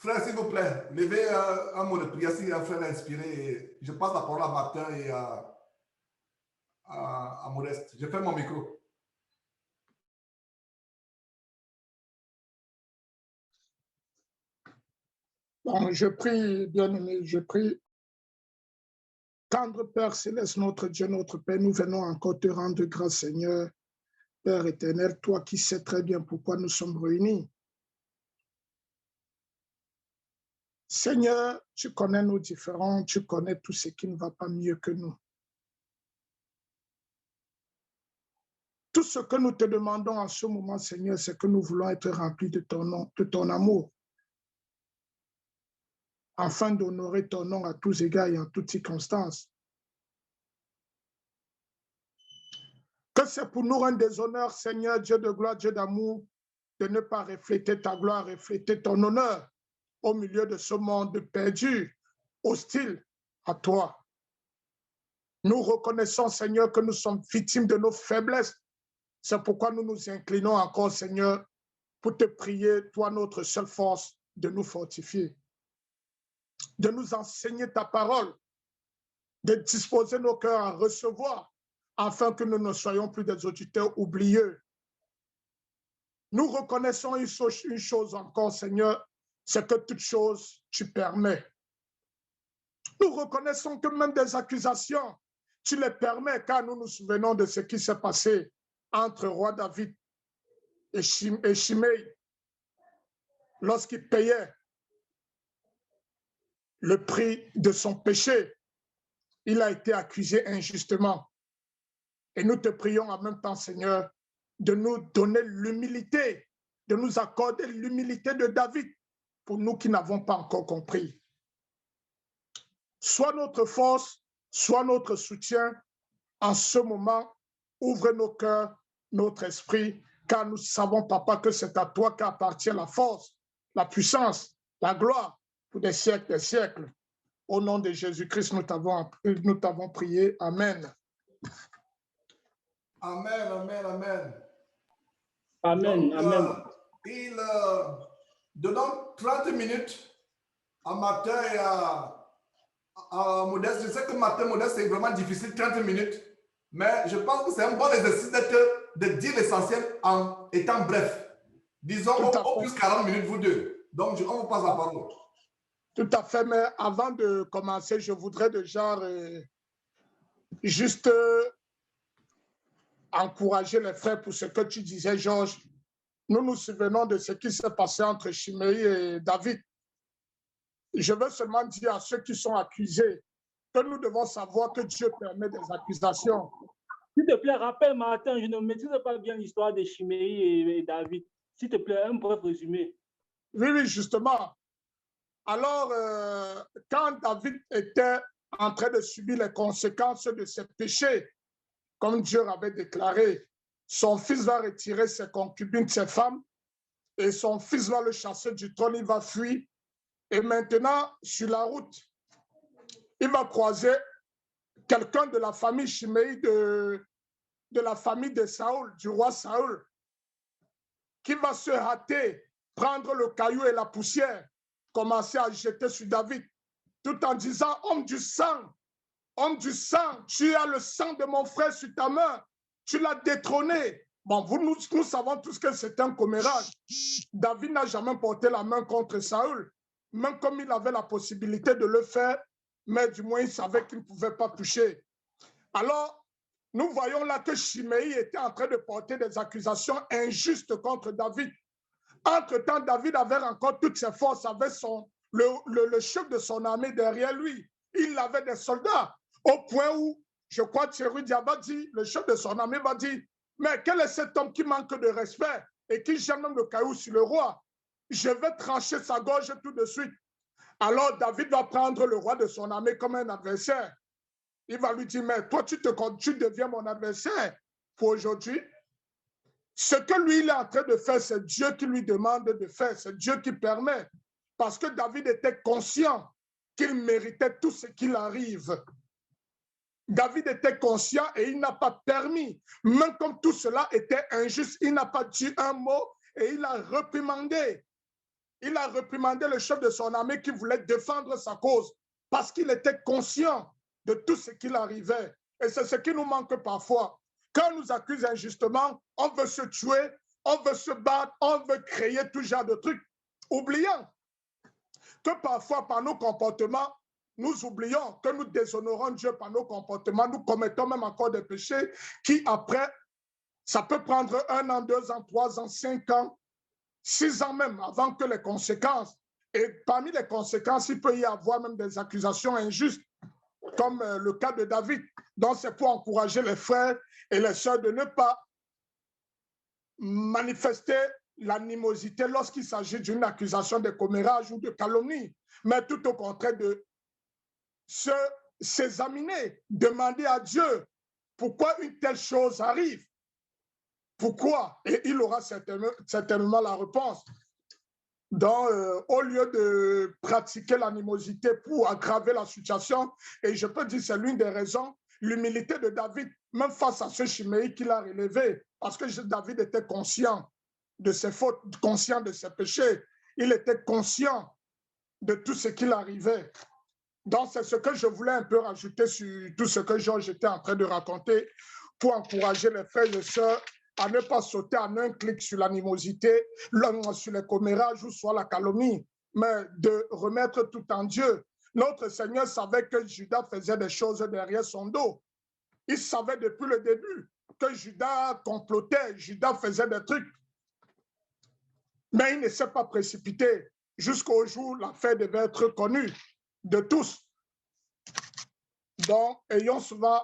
Frère, s'il vous plaît, levez un mot de prière si un frère est inspiré. Je passe la parole à Martin et à Modeste. Je ferme mon micro. Bon, je prie, bien-aimé, je prie. Tendre Père Céleste, notre Dieu, notre Père, nous venons encore te rendre grâce, Seigneur, Père éternel, toi qui sais très bien pourquoi nous sommes réunis. Seigneur, tu connais nos différends, tu connais tout ce qui ne va pas mieux que nous. Tout ce que nous te demandons en ce moment, Seigneur, c'est que nous voulons être remplis de ton nom, de ton amour, afin d'honorer ton nom à tous égards et en toutes circonstances. Que c'est pour nous un déshonneur, Seigneur, Dieu de gloire, Dieu d'amour, de ne pas refléter ta gloire, refléter ton honneur au milieu de ce monde perdu, hostile à toi. Nous reconnaissons, Seigneur, que nous sommes victimes de nos faiblesses. C'est pourquoi nous nous inclinons encore, Seigneur, pour te prier, toi, notre seule force, de nous fortifier, de nous enseigner ta parole, de disposer nos cœurs à recevoir, afin que nous ne soyons plus des auditeurs oublieux. Nous reconnaissons une chose encore, Seigneur, c'est que toute chose, tu permets. Nous reconnaissons que même des accusations, tu les permets, car nous nous souvenons de ce qui s'est passé entre roi David et Shimei, lorsqu'il payait le prix de son péché. Il a été accusé injustement. Et nous te prions en même temps, Seigneur, de nous donner l'humilité, de nous accorder l'humilité de David pour nous qui n'avons pas encore compris. Soit notre force, soit notre soutien, en ce moment, ouvre nos cœurs, notre esprit, car nous savons, Papa, que c'est à toi qu'appartient la force, la puissance, la gloire pour des siècles et des siècles. Au nom de Jésus-Christ, nous t'avons prié. Amen. Amen, amen, amen. Amen, Donc, amen. Donnons 30 minutes à Martin et à Modeste. Je sais que Martin Modeste, c'est vraiment difficile, 30 minutes. Mais je pense que c'est un bon exercice de dire l'essentiel en étant bref. Disons au plus 40 minutes, vous deux. Donc, on vous passe la parole. Tout à fait, mais avant de commencer, je voudrais déjà juste encourager les frères pour ce que tu disais, Georges. Nous nous souvenons de ce qui s'est passé entre Shimei et David. Je veux seulement dire à ceux qui sont accusés que nous devons savoir que Dieu permet des accusations. S'il te plaît, rappelle, Martin, je ne maîtrise pas bien l'histoire de Shimei et David. S'il te plaît, un bref résumé. Oui, oui, justement. Alors, quand David était en train de subir les conséquences de ses péchés, comme Dieu avait déclaré, son fils va retirer ses concubines, ses femmes, et son fils va le chasser du trône, il va fuir. Et maintenant, sur la route, il va croiser quelqu'un de la famille Shimei, de la famille de Saoul, du roi Saoul, qui va se hâter, prendre le caillou et la poussière, commencer à jeter sur David, tout en disant, homme du sang, tu as le sang de mon frère sur ta main, tu l'as détrôné. Bon, nous savons tous que c'est un commérage. David n'a jamais porté la main contre Saoul, même comme il avait la possibilité de le faire, mais du moins il savait qu'il ne pouvait pas toucher. Alors, nous voyons là que Shimei était en train de porter des accusations injustes contre David. Entre-temps, David avait encore toutes ses forces, avait le chef de son armée derrière lui. Il avait des soldats, au point où, je crois, Thierry Diaba dit, le chef de son armée va dire, mais quel est cet homme qui manque de respect et qui jette même le caillou sur le roi? Je vais trancher sa gorge tout de suite. Alors David va prendre le roi de son armée comme un adversaire. Il va lui dire, mais toi, tu deviens mon adversaire pour aujourd'hui. Ce que lui, il est en train de faire, c'est Dieu qui lui demande de faire, c'est Dieu qui permet. Parce que David était conscient qu'il méritait tout ce qu'il arrive. David était conscient et il n'a pas permis, même comme tout cela était injuste, il n'a pas dit un mot et il a réprimandé Il a réprimandé le chef de son armée qui voulait défendre sa cause parce qu'il était conscient de tout ce qui arrivait. Et c'est ce qui nous manque parfois. Quand on nous accuse injustement, on veut se tuer, on veut se battre, on veut créer tout genre de trucs, oubliant que parfois par nos comportements, nous oublions que nous déshonorons Dieu par nos comportements, nous commettons même encore des péchés qui après, ça peut prendre 1 an, 2 ans, 3 ans, 5 ans, 6 ans même avant que les conséquences, et parmi les conséquences, il peut y avoir même des accusations injustes, comme le cas de David. Donc c'est pour encourager les frères et les sœurs de ne pas manifester l'animosité lorsqu'il s'agit d'une accusation de commérage ou de calomnie, mais tout au contraire de s'examiner, demander à Dieu pourquoi une telle chose arrive. Pourquoi? Et il aura certainement la réponse. Donc, au lieu de pratiquer l'animosité pour aggraver la situation, et je peux dire c'est l'une des raisons, l'humilité de David, même face à ce Chiméi qu'il a relevé, parce que David était conscient de ses fautes, conscient de ses péchés, il était conscient de tout ce qu'il arrivait. Donc, c'est ce que je voulais un peu rajouter sur tout ce que Georges était en train de raconter pour encourager les frères et sœurs à ne pas sauter en un clic sur l'animosité, sur les commérages ou soit la calomnie, mais de remettre tout en Dieu. Notre Seigneur savait que Judas faisait des choses derrière son dos. Il savait depuis le début que Judas complotait, Judas faisait des trucs. Mais il ne s'est pas précipité jusqu'au jour où l'affaire devait être connue de tous. Donc, ayons souvent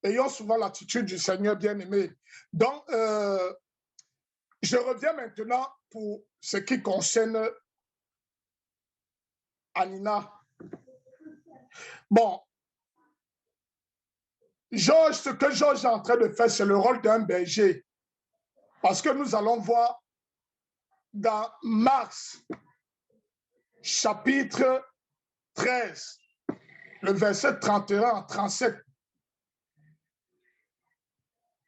ayons souvent l'attitude du Seigneur bien-aimé. Donc, je reviens maintenant pour ce qui concerne Anina. Bon, Georges, ce que Georges est en train de faire, c'est le rôle d'un berger. Parce que nous allons voir dans Marc, chapitre 13, le verset 31 à 37.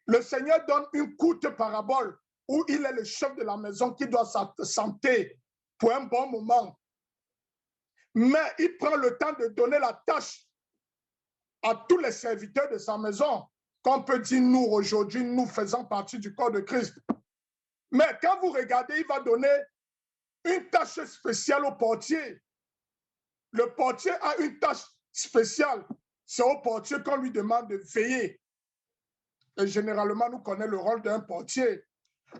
Le Seigneur donne une courte parabole où il est le chef de la maison qui doit s'absenter pour un bon moment. Mais il prend le temps de donner la tâche à tous les serviteurs de sa maison, qu'on peut dire nous aujourd'hui, nous faisons partie du corps de Christ. Mais quand vous regardez, il va donner une tâche spéciale au portier. Le portier a une tâche spéciale. C'est au portier qu'on lui demande de veiller. Et généralement, nous connaissons le rôle d'un portier.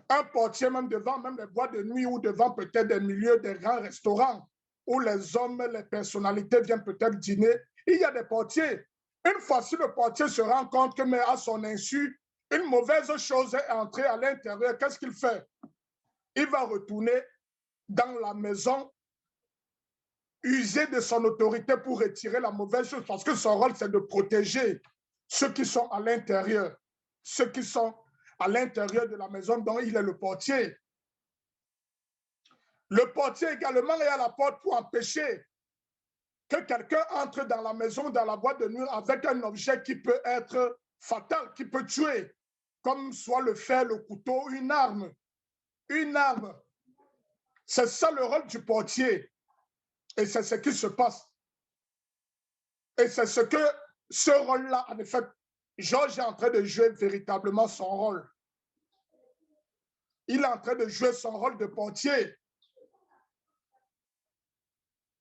Un portier, même devant même les boîtes de nuit ou devant peut-être des milieux, des grands restaurants où les hommes, les personnalités viennent peut-être dîner, il y a des portiers. Une fois si le portier se rend compte que, mais à son insu, une mauvaise chose est entrée à l'intérieur, qu'est-ce qu'il fait? Il va retourner dans la maison, user de son autorité pour retirer la mauvaise chose, parce que son rôle, c'est de protéger ceux qui sont à l'intérieur, ceux qui sont à l'intérieur de la maison dont il est le portier. Le portier également est à la porte pour empêcher que quelqu'un entre dans la maison, dans la boîte de nuit avec un objet qui peut être fatal, qui peut tuer, comme soit le fer, le couteau, une arme. Une arme. C'est ça le rôle du portier. Et c'est ce qui se passe. Et c'est ce que ce rôle-là, en effet, Georges est en train de jouer véritablement son rôle. Il est en train de jouer son rôle de portier.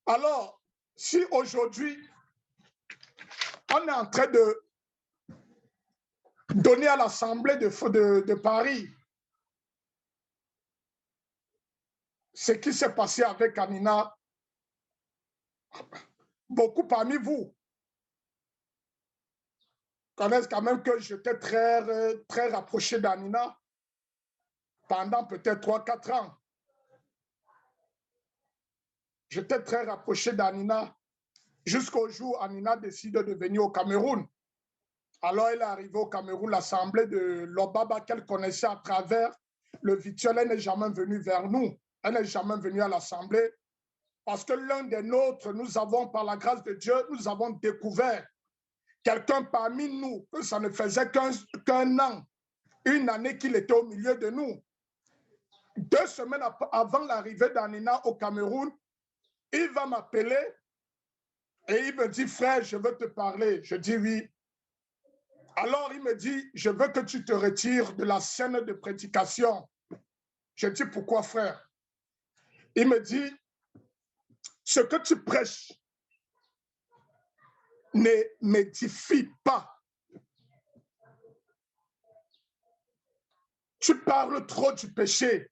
Alors, si aujourd'hui, on est en train de donner à l'Assemblée de Paris ce qui s'est passé avec Anina, beaucoup parmi vous connaissent quand même que j'étais très rapproché d'Anina pendant peut-être 3-4 ans. J'étais très rapproché d'Anina jusqu'au jour où Anina décide de venir au Cameroun. Alors, elle est arrivée au Cameroun, l'assemblée de l'Obaba qu'elle connaissait à travers le virtuel. Elle n'est jamais venue vers nous. Elle n'est jamais venue à l'assemblée parce que l'un des nôtres, nous avons, par la grâce de Dieu, nous avons découvert quelqu'un parmi nous, que ça ne faisait qu'un an, une année qu'il était au milieu de nous. 2 semaines avant l'arrivée d'Anina au Cameroun, il va m'appeler et il me dit, frère, je veux te parler. Je dis oui. Alors il me dit, je veux que tu te retires de la scène de prédication. Je dis, pourquoi, frère? Il me dit, ce que tu prêches ne m'édifie pas. Tu parles trop du péché.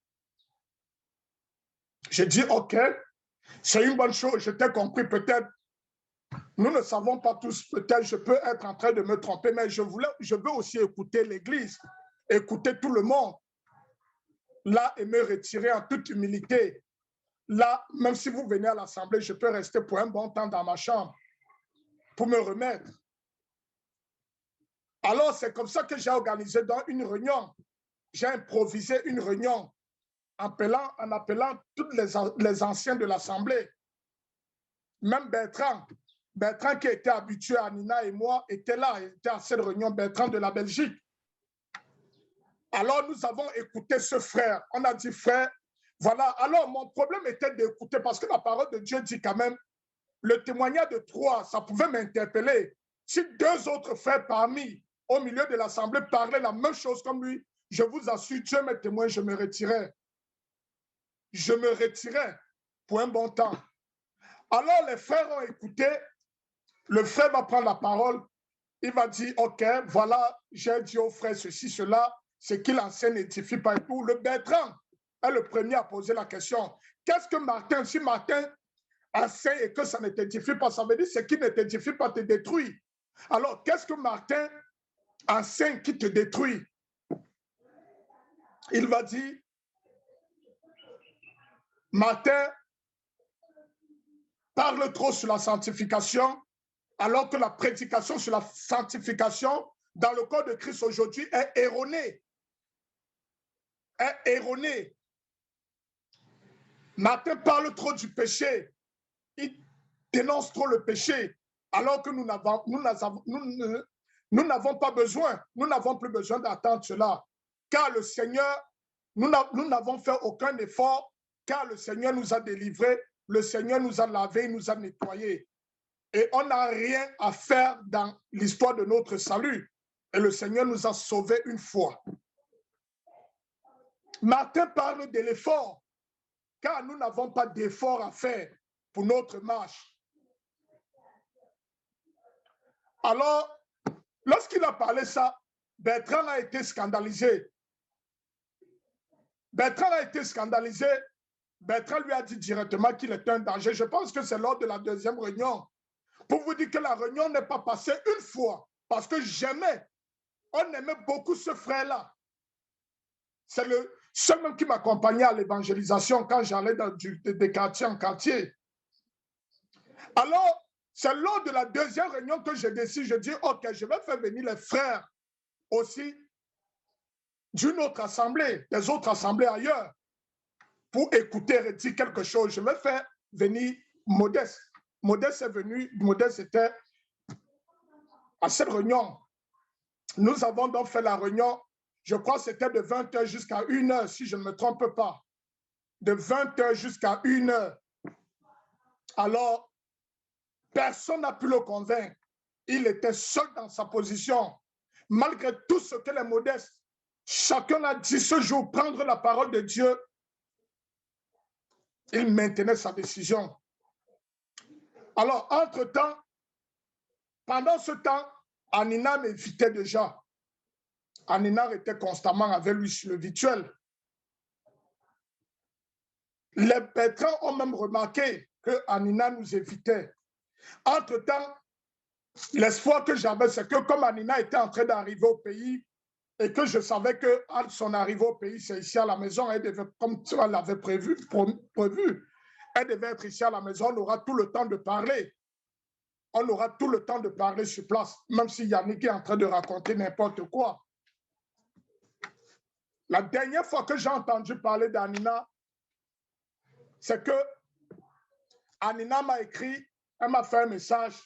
J'ai dit, OK, c'est une bonne chose, je t'ai compris peut-être. Nous ne savons pas tous, peut-être je peux être en train de me tromper, mais je veux aussi écouter l'Église, écouter tout le monde, là, et me retirer en toute humilité. Là, même si vous venez à l'Assemblée, je peux rester pour un bon temps dans ma chambre pour me remettre. Alors, c'est comme ça que j'ai organisé dans une réunion. J'ai improvisé une réunion en appelant tous les anciens de l'Assemblée. Même Bertrand qui était habitué à Nina et moi, était là, était à cette réunion, Bertrand de la Belgique. Alors, nous avons écouté ce frère. On a dit, frère, voilà. Alors, mon problème était d'écouter parce que la parole de Dieu dit quand même, le témoignage de 3, ça pouvait m'interpeller. Si 2 autres frères parmi, au milieu de l'Assemblée, parlaient la même chose comme lui, je vous assure, Dieu m'est témoin, je me retirais. Je me retirais pour un bon temps. Alors, les frères ont écouté. Le frère va prendre la parole. Il va dire, OK, voilà, j'ai dit au frère ceci, cela, ce qu'il enseigne n'édifie pas et tout. Le Bertrand est le premier à poser la question. Qu'est-ce que Martin, si Martin enseigne et que ça ne t'édifie pas, ça veut dire ce qui ne t'édifie pas te détruit. Alors, qu'est-ce que Martin enseigne qui te détruit? Il va dire, Martin parle trop sur la sanctification, alors que la prédication sur la sanctification dans le corps de Christ aujourd'hui est erronée. Est erronée. Martin parle trop du péché. Il dénonce trop le péché, alors que nous n'avons pas besoin, nous n'avons plus besoin d'attendre cela. Car le Seigneur, nous n'avons fait aucun effort, car le Seigneur nous a délivrés, le Seigneur nous a lavés, nous a nettoyés. Et on n'a rien à faire dans l'histoire de notre salut. Et le Seigneur nous a sauvés une fois. Martin parle de l'effort, car nous n'avons pas d'effort à faire pour notre marche. Alors, lorsqu'il a parlé ça, Bertrand a été scandalisé. Bertrand a été scandalisé. Bertrand lui a dit directement qu'il était un danger. Je pense que c'est lors de la 2e réunion. Pour vous dire que la réunion n'est pas passée une fois, parce que jamais, on aimait beaucoup ce frère-là. C'est le seul même qui m'accompagnait à l'évangélisation quand j'allais des quartiers en quartier. Alors, c'est lors de la 2e réunion que je décide, je dis, OK, je vais faire venir les frères aussi d'une autre assemblée, des autres assemblées ailleurs, pour écouter et dire quelque chose. Je vais faire venir Modeste. Modeste est venu, Modeste était à cette réunion. Nous avons donc fait la réunion, je crois que c'était de 20h jusqu'à 1h, si je ne me trompe pas. De 20h jusqu'à 1h. Alors, personne n'a pu le convaincre. Il était seul dans sa position. Malgré tout ce que les Modestes, chacun a dit ce jour, prendre la parole de Dieu, il maintenait sa décision. Alors, entre-temps, pendant ce temps, Anina m'invitait déjà. Anina était constamment avec lui sur le virtuel. Les Bertrands ont même remarqué que Anina nous invitait. Entre-temps, l'espoir que j'avais, c'est que comme Anina était en train d'arriver au pays et que je savais que à son arrivée au pays, c'est ici à la maison, elle devait, comme tu l'avais prévu, elle devait être ici à la maison, on aura tout le temps de parler. On aura tout le temps de parler sur place, même si Yannick est en train de raconter n'importe quoi. La dernière fois que j'ai entendu parler d'Anina, c'est que Anina m'a écrit, elle m'a fait un message.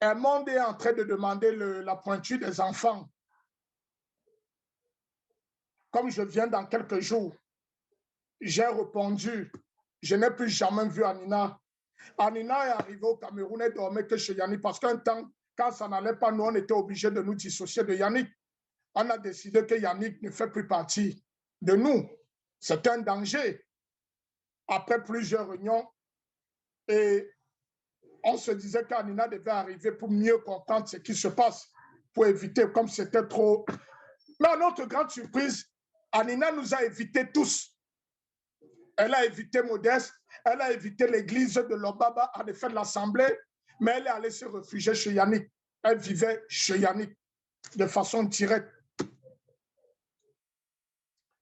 Un monde est en train de demander la pointure des enfants. Comme je viens dans quelques jours. j'ai répondu, je n'ai plus jamais vu Anina. Anina est arrivée au Cameroun et dormait que chez Yannick parce qu'un temps, quand ça n'allait pas, nous, on était obligés de nous dissocier de Yannick. On a décidé que Yannick ne fait plus partie de nous. C'est un danger. Après plusieurs réunions, et on se disait qu'Anina devait arriver pour mieux comprendre ce qui se passe, pour éviter, comme c'était trop... Mais à notre grande surprise, Anina nous a évités tous. Elle a évité Modeste, elle a évité l'église de Lobaba à l'effet de l'Assemblée, mais elle est allée se réfugier chez Yannick. Elle vivait chez Yannick de façon directe.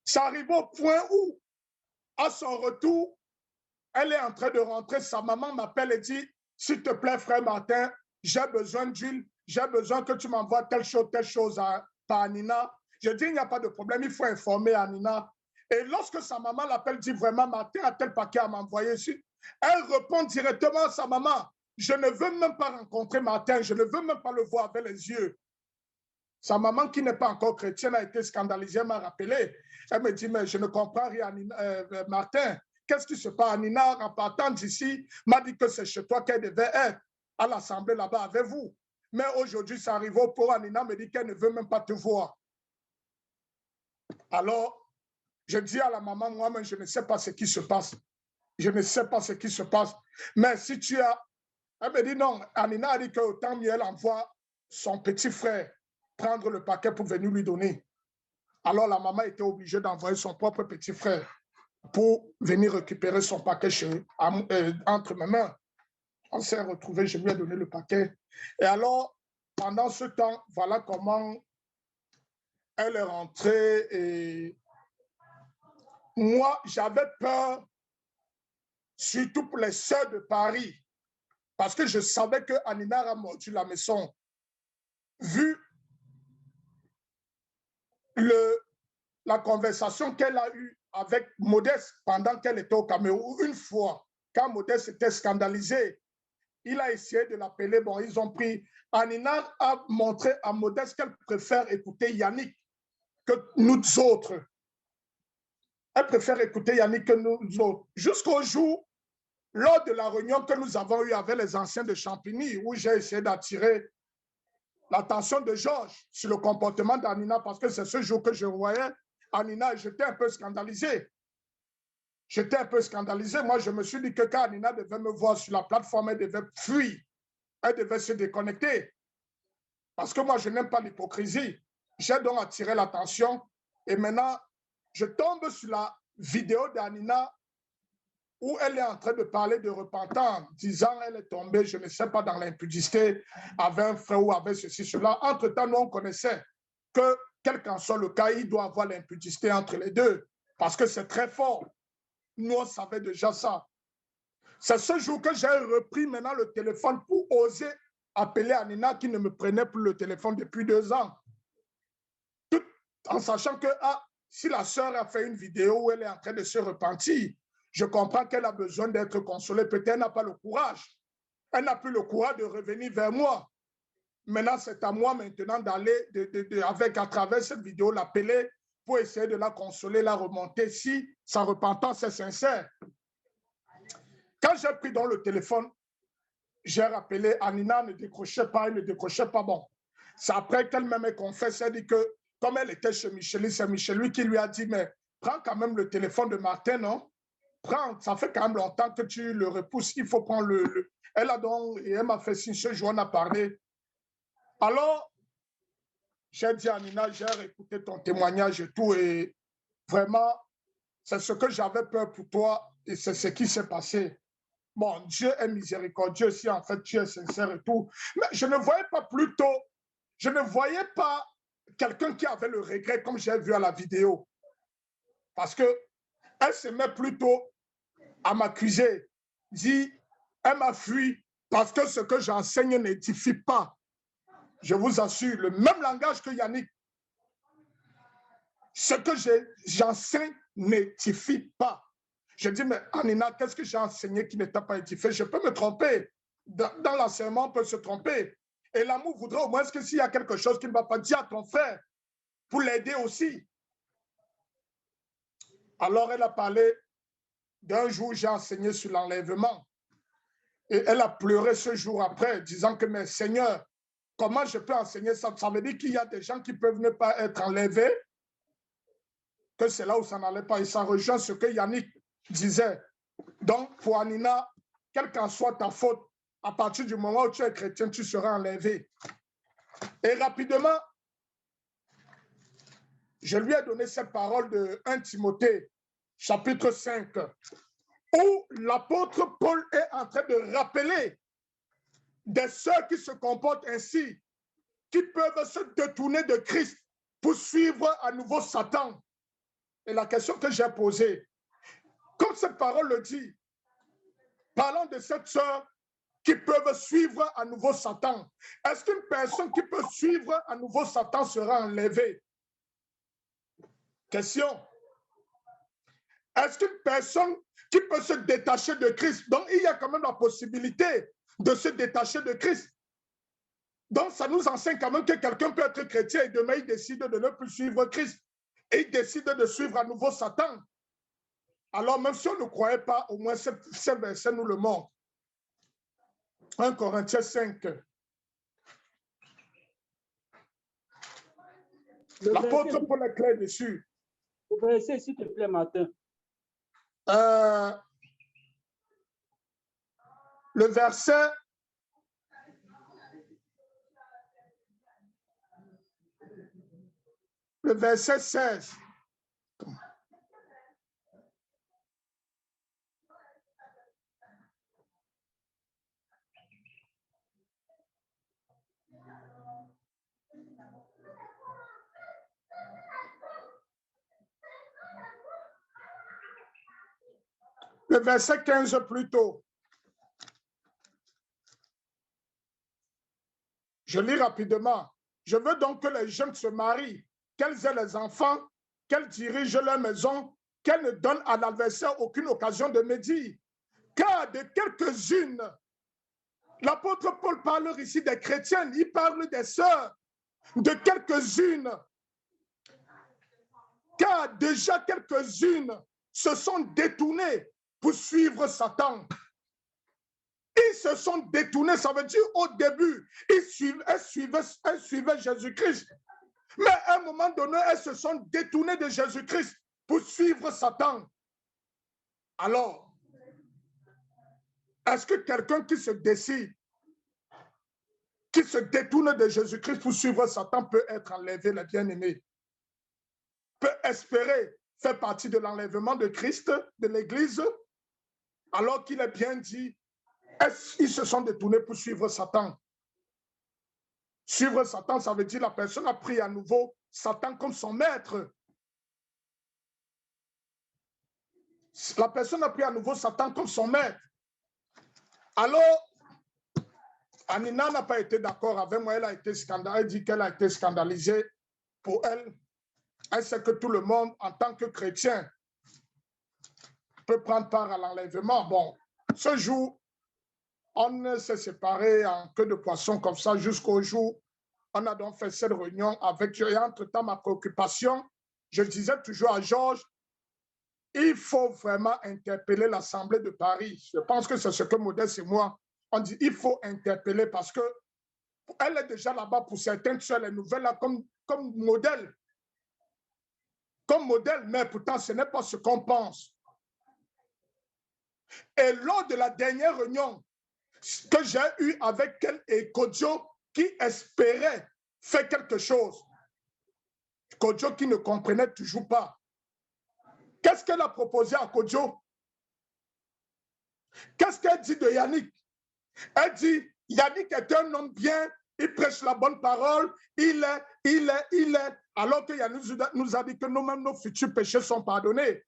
Ça arrive au point où, à son retour, elle est en train de rentrer. Sa maman m'appelle et dit, s'il te plaît, frère Martin, j'ai besoin d'huile, j'ai besoin que tu m'envoies telle chose par Anina. Je dis, il n'y a pas de problème, il faut informer Anina. Et lorsque sa maman l'appelle, dit vraiment, Martin a tel paquet à m'envoyer ici. Elle répond directement à sa maman, je ne veux même pas rencontrer Martin, je ne veux même pas le voir avec les yeux. Sa maman, qui n'est pas encore chrétienne, a été scandalisée, elle m'a rappelé. Elle me dit, mais je ne comprends rien, Martin. Qu'est-ce qui se passe? Anina, en partant d'ici, m'a dit que c'est chez toi qu'elle devait être, à l'Assemblée là-bas avec vous. Mais aujourd'hui, ça arrive pour Anina, me dit qu'elle ne veut même pas te voir. Alors, je dis à la maman, moi-même, je ne sais pas ce qui se passe. Je ne sais pas ce qui se passe. Mais si tu as... Elle me dit non, Anina a dit qu'autant mieux elle envoie son petit frère prendre le paquet pour venir lui donner. Alors la maman était obligée d'envoyer son propre petit frère pour venir récupérer son paquet entre mes mains. On s'est retrouvés, je lui ai donné le paquet. Et alors, pendant ce temps, voilà comment elle est rentrée. Et moi, j'avais peur, surtout pour les sœurs de Paris, parce que je savais que Anina a mordu la maison. Vu la conversation qu'elle a eue avec Modeste pendant qu'elle était au Cameroun, une fois, quand Modeste était scandalisé, il a essayé de l'appeler, bon, ils ont pris. Anina a montré à Modeste qu'elle préfère écouter Yannick que nous autres. Elle préfère écouter Yannick que nous autres. Jusqu'au jour, lors de la réunion que nous avons eue avec les anciens de Champigny, où j'ai essayé d'attirer l'attention de Georges sur le comportement d'Anina, parce que c'est ce jour que je voyais Anina, j'étais un peu scandalisé. J'étais un peu scandalisé. Moi, je me suis dit que quand Anina devait me voir sur la plateforme, elle devait fuir. Elle devait se déconnecter. Parce que moi, je n'aime pas l'hypocrisie. J'ai donc attiré l'attention. Et maintenant, je tombe sur la vidéo d'Anina où elle est en train de parler de repentance, disant elle est tombée, je ne sais pas, dans l'impudicité, avec un frère ou avec ceci, cela. Entre-temps, nous, on connaissait que, quel qu'en soit le cas, il doit avoir l'impudicité entre les deux, parce que c'est très fort. Nous, on savait déjà ça. C'est ce jour que j'ai repris maintenant le téléphone pour oser appeler Anina, qui ne me prenait plus le téléphone depuis 2 ans. Tout en sachant que si la sœur a fait une vidéo où elle est en train de se repentir, je comprends qu'elle a besoin d'être consolée. Peut-être qu'elle n'a pas le courage. Elle n'a plus le courage de revenir vers moi. Maintenant, c'est à moi maintenant d'aller à travers cette vidéo, l'appeler pour essayer de la consoler, la remonter si sa repentance est sincère. Quand j'ai pris dans le téléphone, j'ai rappelé Anina, ne décrochait pas, elle ne décrochait pas. Bon, c'est après qu'elle-même confesse, elle dit que comme elle était chez Michel, c'est Michel qui lui a dit, mais prends quand même le téléphone de Martin, non? Prends, ça fait quand même longtemps que tu le repousses, il faut prendre Elle a donc, et elle m'a fait signe, ce jour on a parlé. Alors, j'ai dit à Nina, j'ai écouté ton témoignage et tout, et vraiment, c'est ce que j'avais peur pour toi, et c'est ce qui s'est passé. Bon, Dieu est miséricordieux si en fait tu es sincère et tout. Mais je ne voyais pas plutôt, je ne voyais pas quelqu'un qui avait le regret comme j'ai vu à la vidéo. Parce que elle se met plutôt à m'accuser, dit, elle m'a fui parce que ce que j'enseigne n'édifie pas. Je vous assure, le même langage que Yannick. Ce que j'enseigne n'édifie pas. Je dis, mais Anina, qu'est-ce que j'ai enseigné qui ne t'a pas édifié? Je peux me tromper. Dans l'enseignement, on peut se tromper. Et l'amour voudrait au moins que s'il y a quelque chose qui ne va pas dire à ton frère, pour l'aider aussi. Alors elle a parlé d'un jour, j'ai enseigné sur l'enlèvement. Et elle a pleuré ce jour après, disant que, mais Seigneur, comment je peux enseigner ça? Ça veut dire qu'il y a des gens qui peuvent ne pas être enlevés, que c'est là où ça n'allait pas. Et ça rejoint ce que Yannick disait. Donc, pour Anina, quelle qu'en soit ta faute, à partir du moment où tu es chrétien, tu seras enlevé. Et rapidement, je lui ai donné cette parole de 1 Timothée, chapitre 5, où l'apôtre Paul est en train de rappeler des sœurs qui se comportent ainsi, qui peuvent se détourner de Christ pour suivre à nouveau Satan. Et la question que j'ai posée, comme cette parole le dit, parlant de cette sœur qui peuvent suivre à nouveau Satan, est-ce qu'une personne qui peut suivre à nouveau Satan sera enlevée? Question. Est-ce qu'une personne qui peut se détacher de Christ, donc il y a quand même la possibilité de se détacher de Christ. Donc ça nous enseigne quand même que quelqu'un peut être chrétien et demain il décide de ne plus suivre Christ et il décide de suivre à nouveau Satan. Alors même si on ne croyait pas, au moins ce verset nous le montre. 1 Corinthiens 5. L'apôtre Paul est clair dessus. Le verset, s'il te plaît, Martin. Le verset 16. Le verset 15 plutôt. Je lis rapidement. Je veux donc que les jeunes se marient, qu'elles aient les enfants, qu'elles dirigent leur maison, qu'elles ne donnent à l'adversaire aucune occasion de médire. Car de quelques-unes, l'apôtre Paul parle ici des chrétiennes, il parle des sœurs, de quelques-unes. Car déjà quelques-unes se sont détournées pour suivre Satan. Ils se sont détournés, ça veut dire au début, elles suivaient Jésus-Christ. Mais à un moment donné, elles se sont détournées de Jésus-Christ pour suivre Satan. Alors, est-ce que quelqu'un qui se décide, qui se détourne de Jésus-Christ pour suivre Satan peut être enlevé, les bien-aimés? Peut espérer faire partie de l'enlèvement de Christ, de l'Église, alors qu'il est bien dit, ils se sont détournés pour suivre Satan. Suivre Satan, ça veut dire la personne a pris à nouveau Satan comme son maître. La personne a pris à nouveau Satan comme son maître. Alors, Anina n'a pas été d'accord avec moi, elle a été scandalisée, elle dit qu'elle a été scandalisée. Pour elle, elle sait que tout le monde, en tant que chrétien, peut prendre part à l'enlèvement. Bon, ce jour, on s'est séparés en queue de poisson comme ça jusqu'au jour. On a donc fait cette réunion avec Dieu. Et entre-temps, ma préoccupation, je disais toujours à Georges, il faut vraiment interpeller l'Assemblée de Paris. Je pense que c'est ce que Modeste et moi, on dit, il faut interpeller parce que elle est déjà là-bas pour certaines seules nouvelles là, comme modèle. Comme modèle, mais pourtant, ce n'est pas ce qu'on pense. Et lors de la dernière réunion que j'ai eue avec elle et Kodjo, qui espérait faire quelque chose, Kodjo qui ne comprenait toujours pas. Qu'est-ce qu'elle a proposé à Kodjo? Qu'est-ce qu'elle dit de Yannick? Elle dit, Yannick est un homme bien, il prêche la bonne parole, il est, alors que Yannick nous a dit que nous-mêmes, nos futurs péchés sont pardonnés.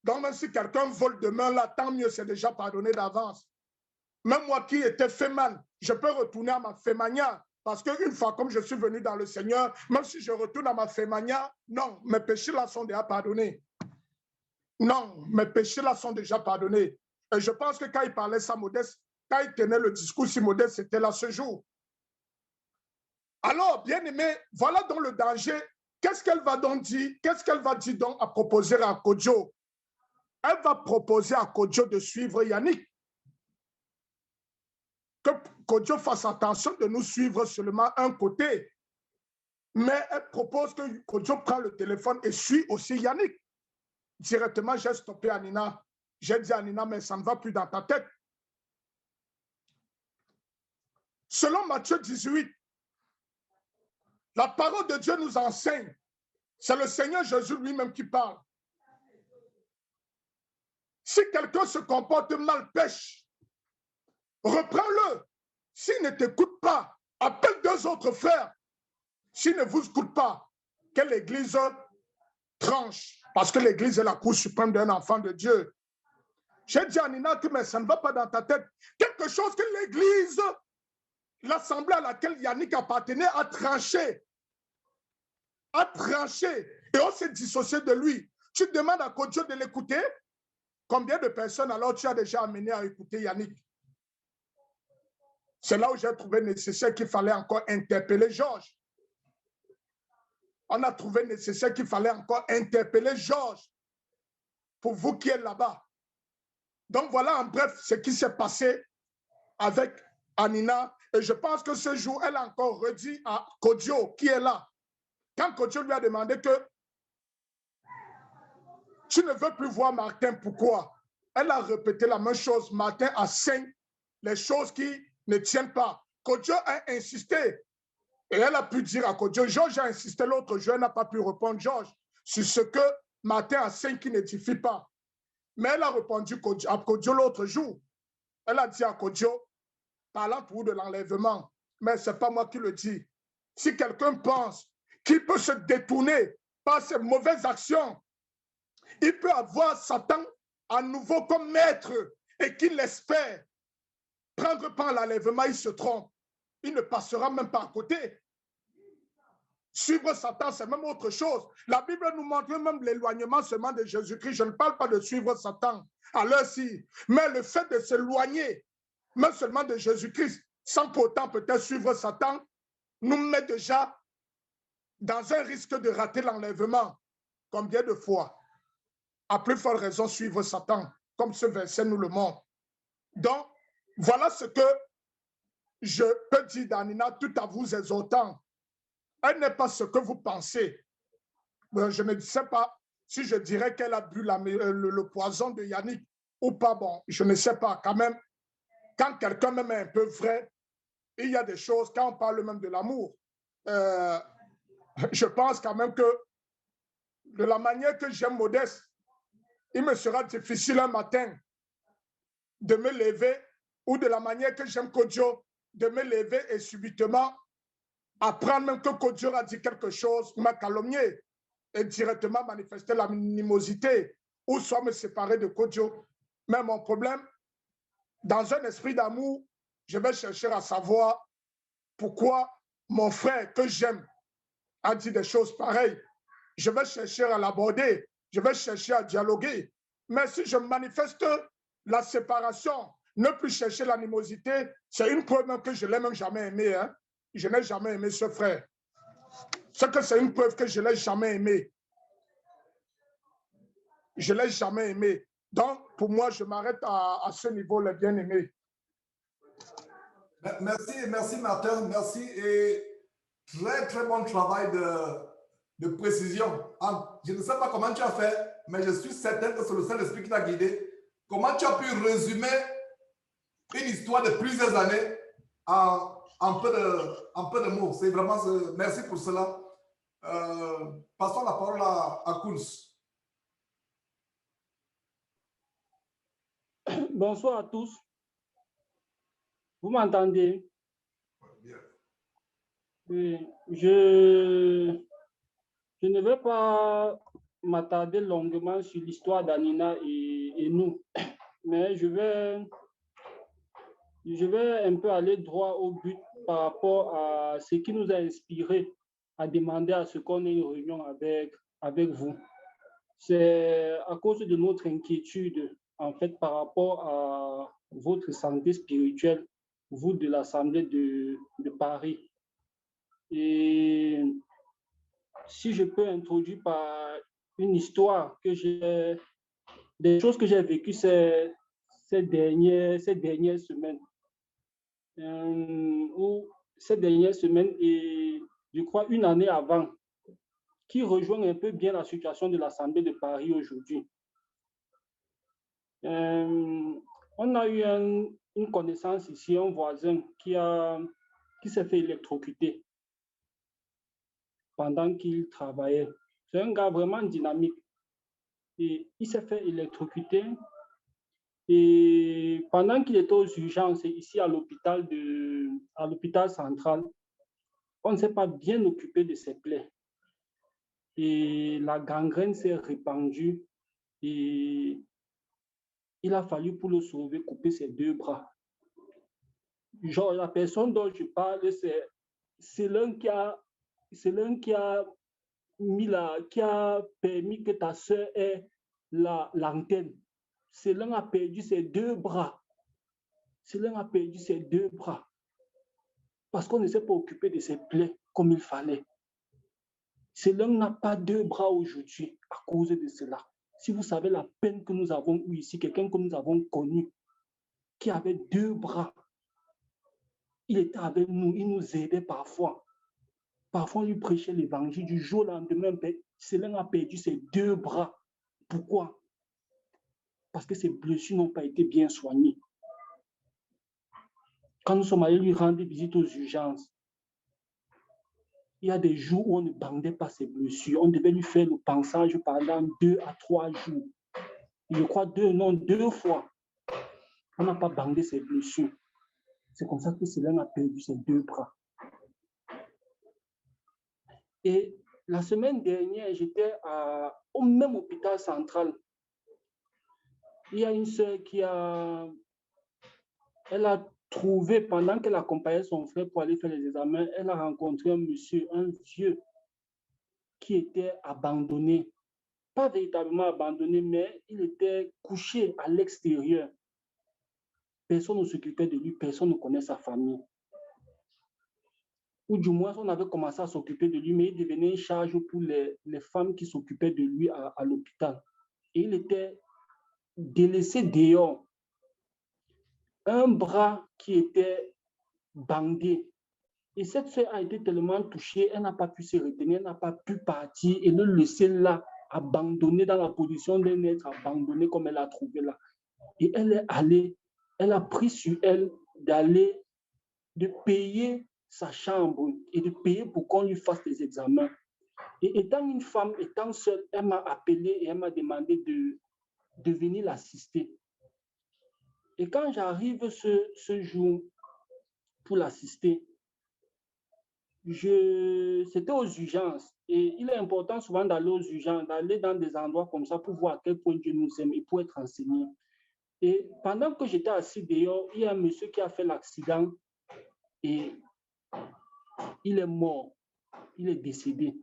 Donc même si quelqu'un vole demain, là, tant mieux, c'est déjà pardonné d'avance. Même moi qui étais féman, je peux retourner à ma fémania. Parce qu'une fois, comme je suis venu dans le Seigneur, même si je retourne à ma fémania, non, mes péchés là sont déjà pardonnés. Non, mes péchés là sont déjà pardonnés. Et je pense que quand il parlait ça, Modeste, quand il tenait le discours, si Modeste c'était là ce jour. Alors, bien aimé, voilà donc le danger. Qu'est-ce qu'elle va donc dire? Qu'est-ce qu'elle va dire donc à proposer à Kodjo? elle va proposer à Kodjo de suivre Yannick. Que Kodjo fasse attention de nous suivre seulement un côté. Mais elle propose que Kodjo prenne le téléphone et suit aussi Yannick. Directement, j'ai stoppé Anina. J'ai dit à Anina, mais ça ne va plus dans ta tête. Selon Matthieu 18, la parole de Dieu nous enseigne. C'est le Seigneur Jésus lui-même qui parle. Si quelqu'un se comporte mal, pêche, reprends-le. S'il ne t'écoute pas, appelle 2 autres frères. S'il ne vous écoute pas, que l'Église tranche, parce que l'Église est la cour suprême d'un enfant de Dieu. J'ai dit à Nina que mais ça ne va pas dans ta tête. Quelque chose que l'Église, l'assemblée à laquelle Yannick appartenait, a tranché. A tranché. Et on s'est dissocié de lui. Tu demandes à Kodjo de l'écouter. Combien de personnes alors tu as déjà amené à écouter Yannick? C'est là où j'ai trouvé nécessaire qu'il fallait encore interpeller Georges. On a trouvé nécessaire qu'il fallait encore interpeller Georges pour vous qui êtes là-bas. Donc voilà en bref ce qui s'est passé avec Anina. Et je pense que ce jour, elle a encore redit à Kodjo qui est là. Quand Kodjo lui a demandé que tu ne veux plus voir Martin, pourquoi? Elle a répété la même chose. Martin enseigne les choses qui ne tiennent pas. Kodjo a insisté. Et elle a pu dire à Kodjo, Georges a insisté l'autre jour, elle n'a pas pu répondre, Georges, sur ce que Martin enseigne qui n'édifie pas. Mais elle a répondu à Kodjo l'autre jour. Elle a dit à Kodjo, parlant pour de l'enlèvement, mais ce n'est pas moi qui le dis. Si quelqu'un pense qu'il peut se détourner par ses mauvaises actions, il peut avoir Satan à nouveau comme maître et qu'il l'espère prendre par l'enlèvement, il se trompe. Il ne passera même pas à côté. Suivre Satan, c'est même autre chose. La Bible nous montre même l'éloignement seulement de Jésus-Christ. Je ne parle pas de suivre Satan à l'heure-ci, mais le fait de s'éloigner même seulement de Jésus-Christ, sans pourtant peut-être suivre Satan, nous met déjà dans un risque de rater l'enlèvement. Combien de fois? À plus forte raison, suivre Satan, comme ce verset nous le montre. Donc, voilà ce que je peux dire d'Anina, tout à vous exhortant. Elle n'est pas ce que vous pensez. Je ne sais pas si je dirais qu'elle a bu le poison de Yannick ou pas. Bon, je ne sais pas. Quand même, quand quelqu'un même est un peu vrai, il y a des choses, quand on parle même de l'amour, je pense quand même que de la manière que j'aime Modeste, il me sera difficile un matin de me lever, ou de la manière que j'aime Kodjo, de me lever et subitement apprendre même que Kodjo a dit quelque chose, m'a calomnié et directement manifester l'animosité ou soit me séparer de Kodjo. Mais mon problème, dans un esprit d'amour, je vais chercher à savoir pourquoi mon frère que j'aime a dit des choses pareilles. Je vais chercher à l'aborder, je vais chercher à dialoguer. Mais si je manifeste la séparation, ne plus chercher l'animosité, c'est une preuve même que je ne l'ai même jamais aimé. Hein? Je n'ai jamais aimé ce frère. C'est que c'est une preuve que je ne l'ai jamais aimé. Je ne l'ai jamais aimé. Donc, pour moi, je m'arrête à ce niveau, les bien-aimés. Merci Martin, merci et très très bon travail de précision. Je ne sais pas comment tu as fait, mais je suis certain que c'est le Saint-Esprit qui t'a guidé. Comment tu as pu résumer une histoire de plusieurs années en peu de mots. C'est vraiment, merci pour cela. Passons la parole à Kunz. Bonsoir à tous. Vous m'entendez? Oui, je ne vais pas m'attarder longuement sur l'histoire d'Anina et nous, mais je vais un peu aller droit au but par rapport à ce qui nous a inspiré à demander à ce qu'on ait une réunion avec vous. C'est à cause de notre inquiétude, en fait, par rapport à votre santé spirituelle, vous de l'Assemblée de Paris. Et si je peux introduire par une histoire que j'ai des choses que j'ai vécues ces dernières semaines. Ou ces dernières semaines et je crois une année avant, qui rejoignent un peu bien la situation de l'Assemblée de Paris aujourd'hui. On a eu une connaissance ici, un voisin qui s'est fait électrocuter pendant qu'il travaillait. C'est un gars vraiment dynamique. Et il s'est fait électrocuter. Et pendant qu'il était aux urgences, ici à l'hôpital central, on ne s'est pas bien occupé de ses plaies. Et la gangrène s'est répandue et il a fallu pour le sauver couper ses 2 bras. Genre, la personne dont je parle, c'est l'un qui a permis que ta soeur ait l'antenne. C'est l'un a perdu ses 2 bras. C'est l'un a perdu ses 2 bras. Parce qu'on ne s'est pas occupé de ses plaies comme il fallait. C'est l'un n'a pas 2 bras aujourd'hui à cause de cela. Si vous savez la peine que nous avons eue ici, quelqu'un que nous avons connu, qui avait 2 bras, il était avec nous, il nous aidait parfois. Parfois, on lui prêchait l'évangile du jour au lendemain. Cela a perdu ses 2 bras. Pourquoi? Parce que ses blessures n'ont pas été bien soignées. Quand nous sommes allés lui rendre visite aux urgences, il y a des jours où on ne bandait pas ses blessures. On devait lui faire le pansage pendant 2 à 3 jours. Je crois 2 fois. On n'a pas bandé ses blessures. C'est comme ça que cela a perdu ses 2 bras. Et la semaine dernière, j'étais au même hôpital central. Il y a une sœur elle a trouvé, pendant qu'elle accompagnait son frère pour aller faire les examens, elle a rencontré un monsieur, un vieux, qui était abandonné. Pas véritablement abandonné, mais il était couché à l'extérieur. Personne ne s'occupait de lui, personne ne connaît sa famille. Ou du moins, on avait commencé à s'occuper de lui, mais il devenait une charge pour les femmes qui s'occupaient de lui à l'hôpital. Et il était délaissé dehors. Un bras qui était bandé. Et cette fille a été tellement touchée, elle n'a pas pu se retenir, elle n'a pas pu partir et le laisser là, abandonné dans la position d'un être abandonné comme elle a trouvé là. Et elle est allée, elle a pris sur elle de payer sa chambre et de payer pour qu'on lui fasse des examens. Et étant une femme, étant seule, elle m'a appelé et elle m'a demandé de venir l'assister. Et quand j'arrive ce jour pour l'assister, c'était aux urgences. Et il est important souvent d'aller aux urgences, d'aller dans des endroits comme ça pour voir à quel point Dieu nous aime et pour être enseigné. Et pendant que j'étais assis dehors, il y a un monsieur qui a fait l'accident et il est mort. Il est décédé.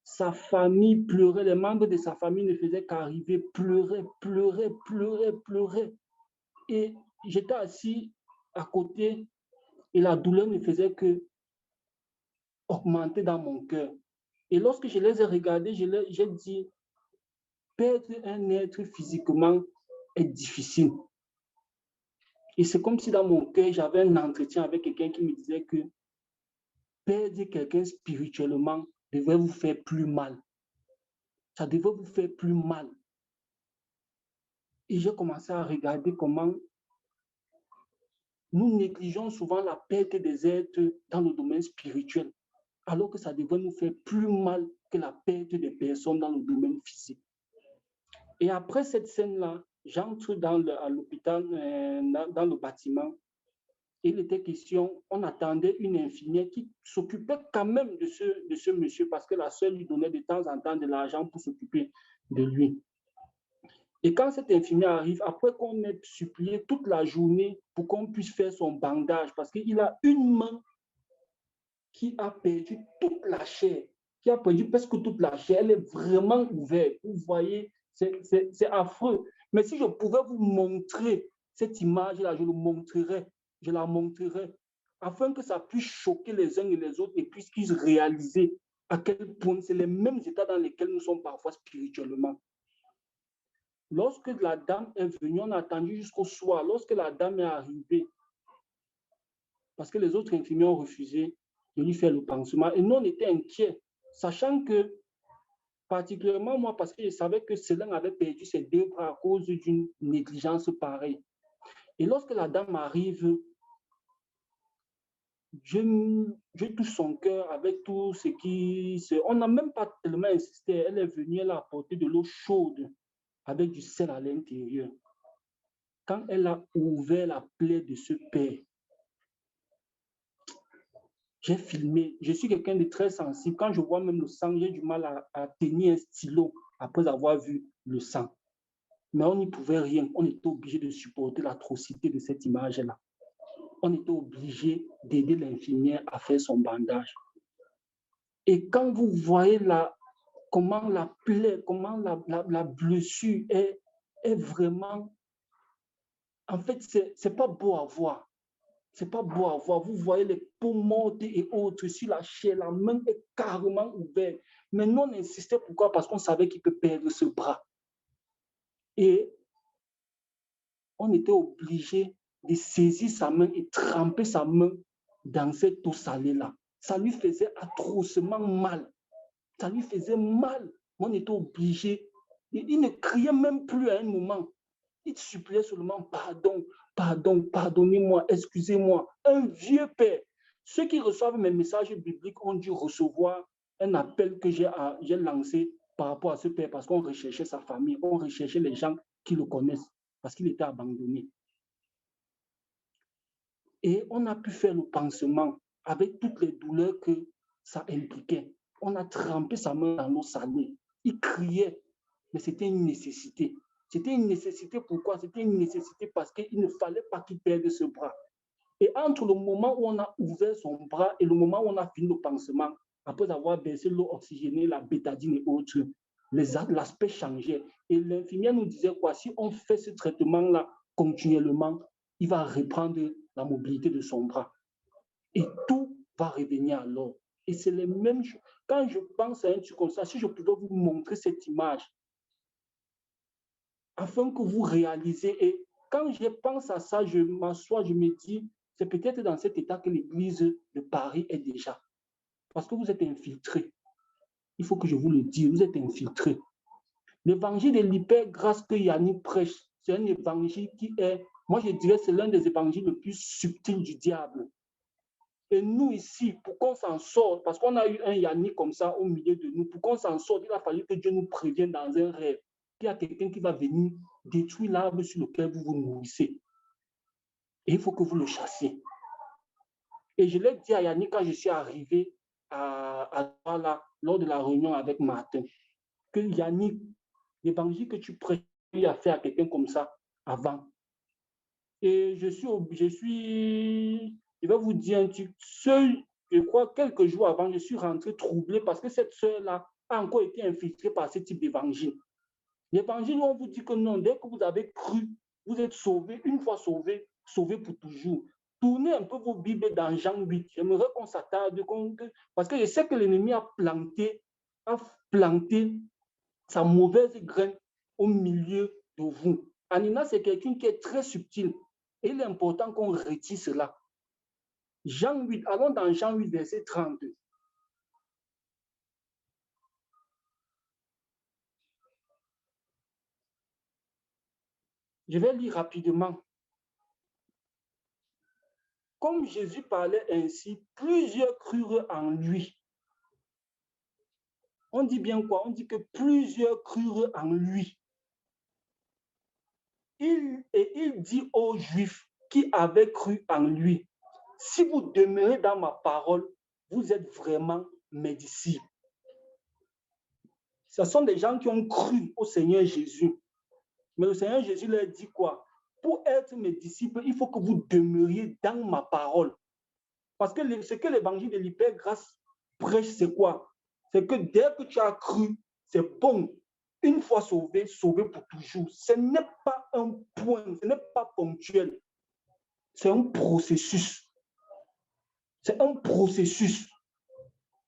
Sa famille pleurait, les membres de sa famille ne faisaient qu'arriver, pleurer. Et j'étais assis à côté et la douleur ne faisait que augmenter dans mon cœur. Et lorsque je les ai regardés, j'ai dit, perdre un être physiquement est difficile. Et c'est comme si dans mon cœur, j'avais un entretien avec quelqu'un qui me disait que perdre quelqu'un spirituellement devait vous faire plus mal. Ça devait vous faire plus mal. Et j'ai commencé à regarder comment nous négligeons souvent la perte des êtres dans le domaine spirituel, alors que ça devrait nous faire plus mal que la perte des personnes dans le domaine physique. Et après cette scène-là, j'entre à l'hôpital, dans le bâtiment. Il était question, on attendait une infirmière qui s'occupait quand même de ce monsieur parce que la sœur lui donnait de temps en temps de l'argent pour s'occuper de lui. Et quand cette infirmière arrive, après qu'on ait supplié toute la journée pour qu'on puisse faire son bandage, parce qu'il a une main qui a perdu toute la chair, qui a perdu presque toute la chair, elle est vraiment ouverte. Vous voyez, c'est affreux. Mais si je pouvais vous montrer cette image-là, je la montrerai, afin que ça puisse choquer les uns et les autres et puissent réaliser à quel point c'est les mêmes états dans lesquels nous sommes parfois spirituellement. Lorsque la dame est venue, on a attendu jusqu'au soir. Lorsque la dame est arrivée, parce que les autres infirmiers ont refusé de lui faire le pansement, et nous, on était inquiets, sachant que, particulièrement moi, parce que je savais que Céline avait perdu ses 2 bras à cause d'une négligence pareille. Et lorsque la dame arrive, je touche son cœur avec tout ce qui... On n'a même pas tellement insisté. Elle est venue, elle a apporté de l'eau chaude avec du sel à l'intérieur. Quand elle a ouvert la plaie de ce père, j'ai filmé. Je suis quelqu'un de très sensible. Quand je vois même le sang, j'ai du mal à tenir un stylo après avoir vu le sang. Mais on n'y pouvait rien. On était obligé de supporter l'atrocité de cette image-là. On était obligé d'aider l'infirmière à faire son bandage. Et quand vous voyez comment la plaie, comment la blessure est vraiment... En fait, c'est pas beau à voir. C'est pas beau à voir. Vous voyez les peaux mortes et autres sur la chair, la main est carrément ouverte. Mais nous, on insistait. Pourquoi? Parce qu'on savait qu'il peut perdre ce bras. Et on était obligé de saisir sa main et tremper sa main dans cette eau salée-là. Ça lui faisait atrocement mal. Ça lui faisait mal. On était obligé. Il ne criait même plus à un moment. Il suppliait seulement pardon, pardon, pardonnez-moi, excusez-moi. Un vieux père. Ceux qui reçoivent mes messages bibliques ont dû recevoir un appel que j'ai lancé par rapport à ce père parce qu'on recherchait sa famille, on recherchait les gens qui le connaissent parce qu'il était abandonné. Et on a pu faire le pansement avec toutes les douleurs que ça impliquait. On a trempé sa main dans l'eau salée. Il criait, mais c'était une nécessité. C'était une nécessité, pourquoi? C'était une nécessité parce qu'il ne fallait pas qu'il perde ce bras. Et entre le moment où on a ouvert son bras et le moment où on a fini le pansement, après avoir baissé l'eau oxygénée, la bétadine et autres, l'aspect changeait. Et l'infirmière nous disait quoi? Si on fait ce traitement-là continuellement, il va reprendre la mobilité de son bras. Et tout va revenir alors. Et c'est les mêmes choses. Quand je pense à un truc comme ça, si je pouvais vous montrer cette image, afin que vous réalisez, et quand je pense à ça, je m'assois, je me dis, c'est peut-être dans cet état que l'église de Paris est déjà. Parce que vous êtes infiltrés. Il faut que je vous le dise, vous êtes infiltrés. L'évangile de l'hyper-grâce que Yannick prêche, c'est un évangile qui est, moi je dirais, c'est l'un des évangiles les plus subtils du diable. Et nous ici, pour qu'on s'en sorte, parce qu'on a eu un Yannick comme ça au milieu de nous, pour qu'on s'en sorte, il a fallu que Dieu nous prévienne dans un rêve qu'il y a quelqu'un qui va venir détruire l'arbre sur lequel vous vous nourrissez. Et il faut que vous le chassiez. Et je l'ai dit à Yannick quand je suis arrivé lors de la réunion avec Martin, que Yannick, l'évangile que tu prêches, il a fait à quelqu'un comme ça avant. Et je vais vous dire un truc, je crois quelques jours avant, je suis rentré troublé parce que cette sœur-là a encore été infiltrée par ce type d'évangile. L'évangile où on vous dit que non, dès que vous avez cru, vous êtes sauvé, une fois sauvé, sauvé pour toujours. Tournez un peu vos Bibles dans Jean 8. J'aimerais qu'on s'attarde, parce que je sais que l'ennemi a planté sa mauvaise graine au milieu de vous. Anina, c'est quelqu'un qui est très subtil. Et il est important qu'on retire cela. Jean 8, allons dans Jean 8, verset 32. Je vais lire rapidement. Comme Jésus parlait ainsi, plusieurs crurent en lui. On dit bien quoi? On dit que plusieurs crurent en lui. Il dit aux Juifs qui avaient cru en lui, si vous demeurez dans ma parole, vous êtes vraiment mes disciples. Ce sont des gens qui ont cru au Seigneur Jésus. Mais le Seigneur Jésus leur dit quoi? Pour être mes disciples, il faut que vous demeuriez dans ma parole. Parce que ce que l'évangile de l'hyper-grâce prêche, c'est quoi? C'est que dès que tu as cru, c'est bon. Une fois sauvé, sauvé pour toujours. Ce n'est pas un point, ce n'est pas ponctuel. C'est un processus. C'est un processus.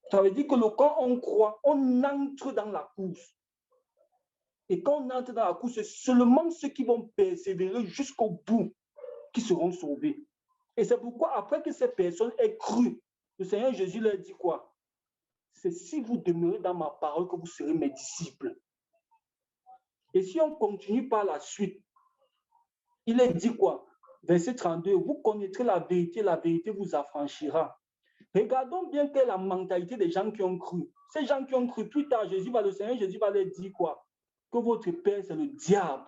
Ça veut dire que quand on croit, on entre dans la course. Et quand on entre dans la course, c'est seulement ceux qui vont persévérer jusqu'au bout qui seront sauvés. Et c'est pourquoi, après que ces personnes aient cru, le Seigneur Jésus leur dit quoi? C'est si vous demeurez dans ma parole que vous serez mes disciples. Et si on continue par la suite, il est dit quoi? Verset 32, vous connaîtrez la vérité vous affranchira. Regardons bien quelle est la mentalité des gens qui ont cru. Ces gens qui ont cru, plus tard, le Seigneur Jésus va leur dire quoi? Que votre père, c'est le diable.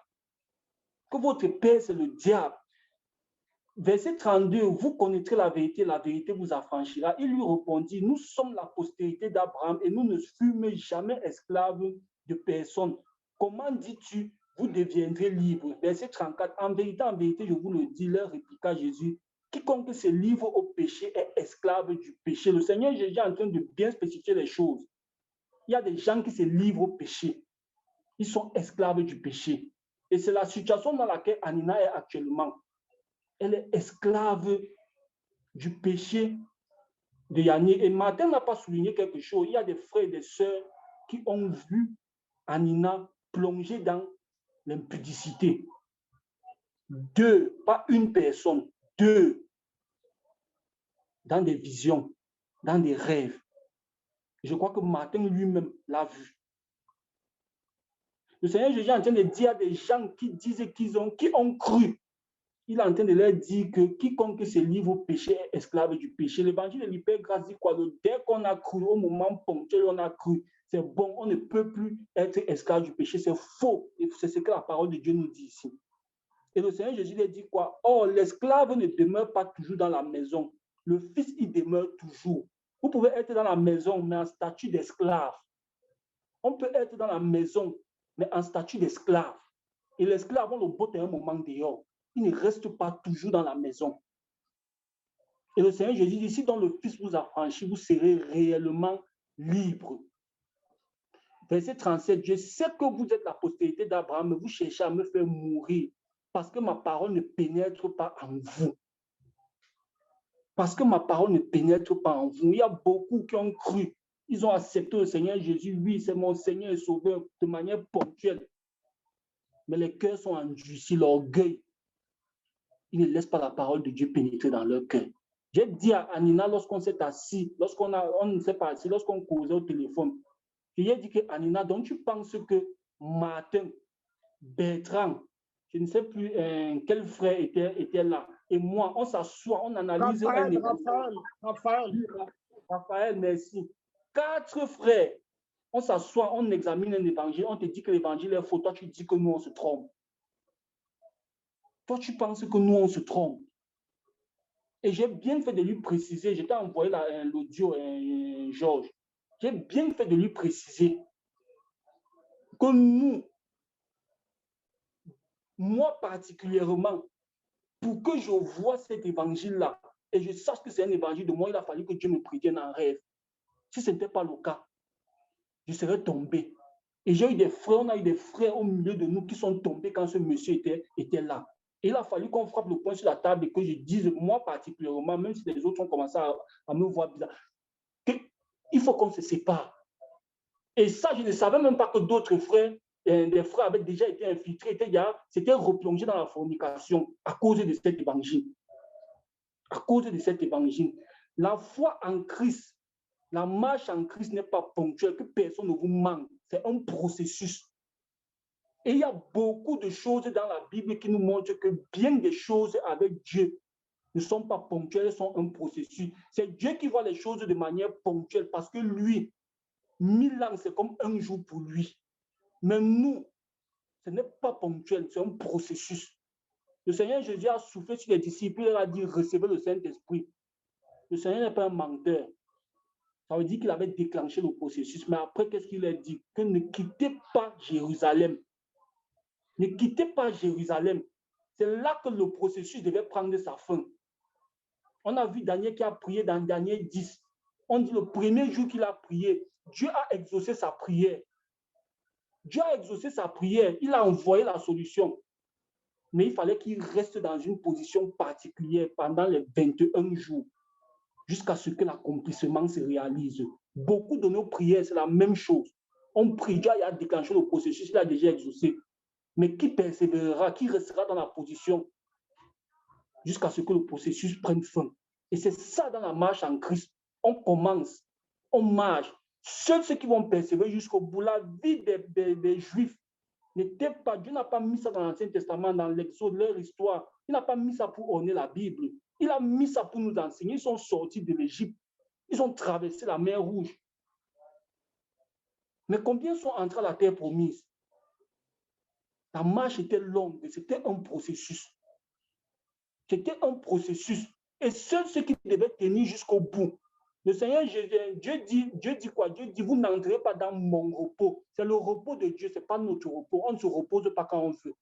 Que votre père, c'est le diable. Verset 32, vous connaîtrez la vérité vous affranchira. Il lui répondit, nous sommes la postérité d'Abraham et nous ne fûmes jamais esclaves de personne. Comment dis-tu, vous deviendrez libres? Verset 34, en vérité, je vous le dis, leur répliqua Jésus, quiconque se livre au péché est esclave du péché. Le Seigneur Jésus est en train de bien spécifier les choses. Il y a des gens qui se livrent au péché. Ils sont esclaves du péché. Et c'est la situation dans laquelle Anina est actuellement. Elle est esclave du péché de Yannick. Et Martin n'a pas souligné quelque chose. Il y a des frères et des sœurs qui ont vu Anina plonger dans l'impudicité. 2, pas une personne, 2, dans des visions, dans des rêves. Je crois que Martin lui-même l'a vu. Le Seigneur Jésus est en train de dire à des gens qui disent qui ont cru. Il est en train de leur dire que quiconque se livre au péché est esclave du péché. L'évangile de l'hypergrâce dit quoi? Dès qu'on a cru, au moment ponctuel, on a cru. C'est bon, on ne peut plus être esclave du péché. C'est faux. Et c'est ce que la parole de Dieu nous dit ici. Et le Seigneur Jésus lui dit quoi? Or, l'esclave ne demeure pas toujours dans la maison. Le fils, il demeure toujours. Vous pouvez être dans la maison, mais en statut d'esclave. On peut être dans la maison, mais en statut d'esclave. Et l'esclave, on le botte à un moment dehors. Il ne reste pas toujours dans la maison. Et le Seigneur Jésus dit, si dans le Fils vous affranchit, vous serez réellement libre. Verset 37, je sais que vous êtes la postérité d'Abraham, mais vous cherchez à me faire mourir parce que ma parole ne pénètre pas en vous. Parce que ma parole ne pénètre pas en vous. Il y a beaucoup qui ont cru. Ils ont accepté le Seigneur Jésus. Oui, c'est mon Seigneur et Sauveur de manière ponctuelle. Mais les cœurs sont endurcis, l'orgueil. Ils ne laissent pas la parole de Dieu pénétrer dans leur cœur. J'ai dit à Anina, lorsqu'on s'est assis, on ne s'est pas assis, lorsqu'on causait au téléphone, j'ai dit que Anina, donc tu penses que Martin, Bertrand, je ne sais plus quel frère était là, et moi, on s'assoit, on analyse. Raphaël, merci. 4 frères, on s'assoit, on examine un évangile, on te dit que l'évangile est faux, toi tu dis que nous on se trompe. Toi, tu penses que nous, on se trompe. Et j'ai bien fait de lui préciser, je t'ai envoyé l'audio, Georges, j'ai bien fait de lui préciser que nous, moi particulièrement, pour que je vois cet évangile-là, et je sache que c'est un évangile de moi, il a fallu que Dieu me prévienne en rêve. Si ce n'était pas le cas, je serais tombé. Et j'ai eu des frères, on a eu des frères au milieu de nous qui sont tombés quand ce monsieur était là. Et il a fallu qu'on frappe le poing sur la table et que je dise, moi particulièrement, même si les autres ont commencé à me voir bizarre, qu'il faut qu'on se sépare. Et ça, je ne savais même pas que d'autres frères, des frères avaient déjà été infiltrés, s'étaient replongés dans la fornication à cause de cet évangile. À cause de cet évangile. La foi en Christ, la marche en Christ n'est pas ponctuelle, que personne ne vous manque. C'est un processus. Et il y a beaucoup de choses dans la Bible qui nous montrent que bien des choses avec Dieu ne sont pas ponctuelles, sont un processus. C'est Dieu qui voit les choses de manière ponctuelle parce que lui, 1000 ans, c'est comme un jour pour lui. Mais nous, ce n'est pas ponctuel, c'est un processus. Le Seigneur Jésus a soufflé sur les disciples, il a dit, recevez le Saint-Esprit. Le Seigneur n'est pas un menteur. Ça veut dire qu'il avait déclenché le processus. Mais après, qu'est-ce qu'il a dit? Que ne quittez pas Jérusalem. Ne quittez pas Jérusalem. C'est là que le processus devait prendre sa fin. On a vu Daniel qui a prié dans Daniel 10. On dit le premier jour qu'il a prié, Dieu a exaucé sa prière. Dieu a exaucé sa prière. Il a envoyé la solution. Mais il fallait qu'il reste dans une position particulière pendant les 21 jours jusqu'à ce que l'accomplissement se réalise. Beaucoup de nos prières, c'est la même chose. On prie, Dieu a déclenché le processus, il a déjà exaucé. Mais qui persévérera, qui restera dans la position jusqu'à ce que le processus prenne fin. Et c'est ça dans la marche en Christ. On commence, on marche. Seuls ceux qui vont persévérer jusqu'au bout, la vie des Juifs n'était pas, Dieu n'a pas mis ça dans l'Ancien Testament, dans l'Exode, leur histoire. Il n'a pas mis ça pour orner la Bible. Il a mis ça pour nous enseigner. Ils sont sortis de l'Égypte. Ils ont traversé la mer Rouge. Mais combien sont entrés à la terre promise? La marche était longue, c'était un processus. C'était un processus. Et seuls ceux qui devaient tenir jusqu'au bout. Le Seigneur Jésus, Dieu dit quoi? Dieu dit, vous n'entrez pas dans mon repos. C'est le repos de Dieu, ce n'est pas notre repos. On ne se repose pas quand on veut.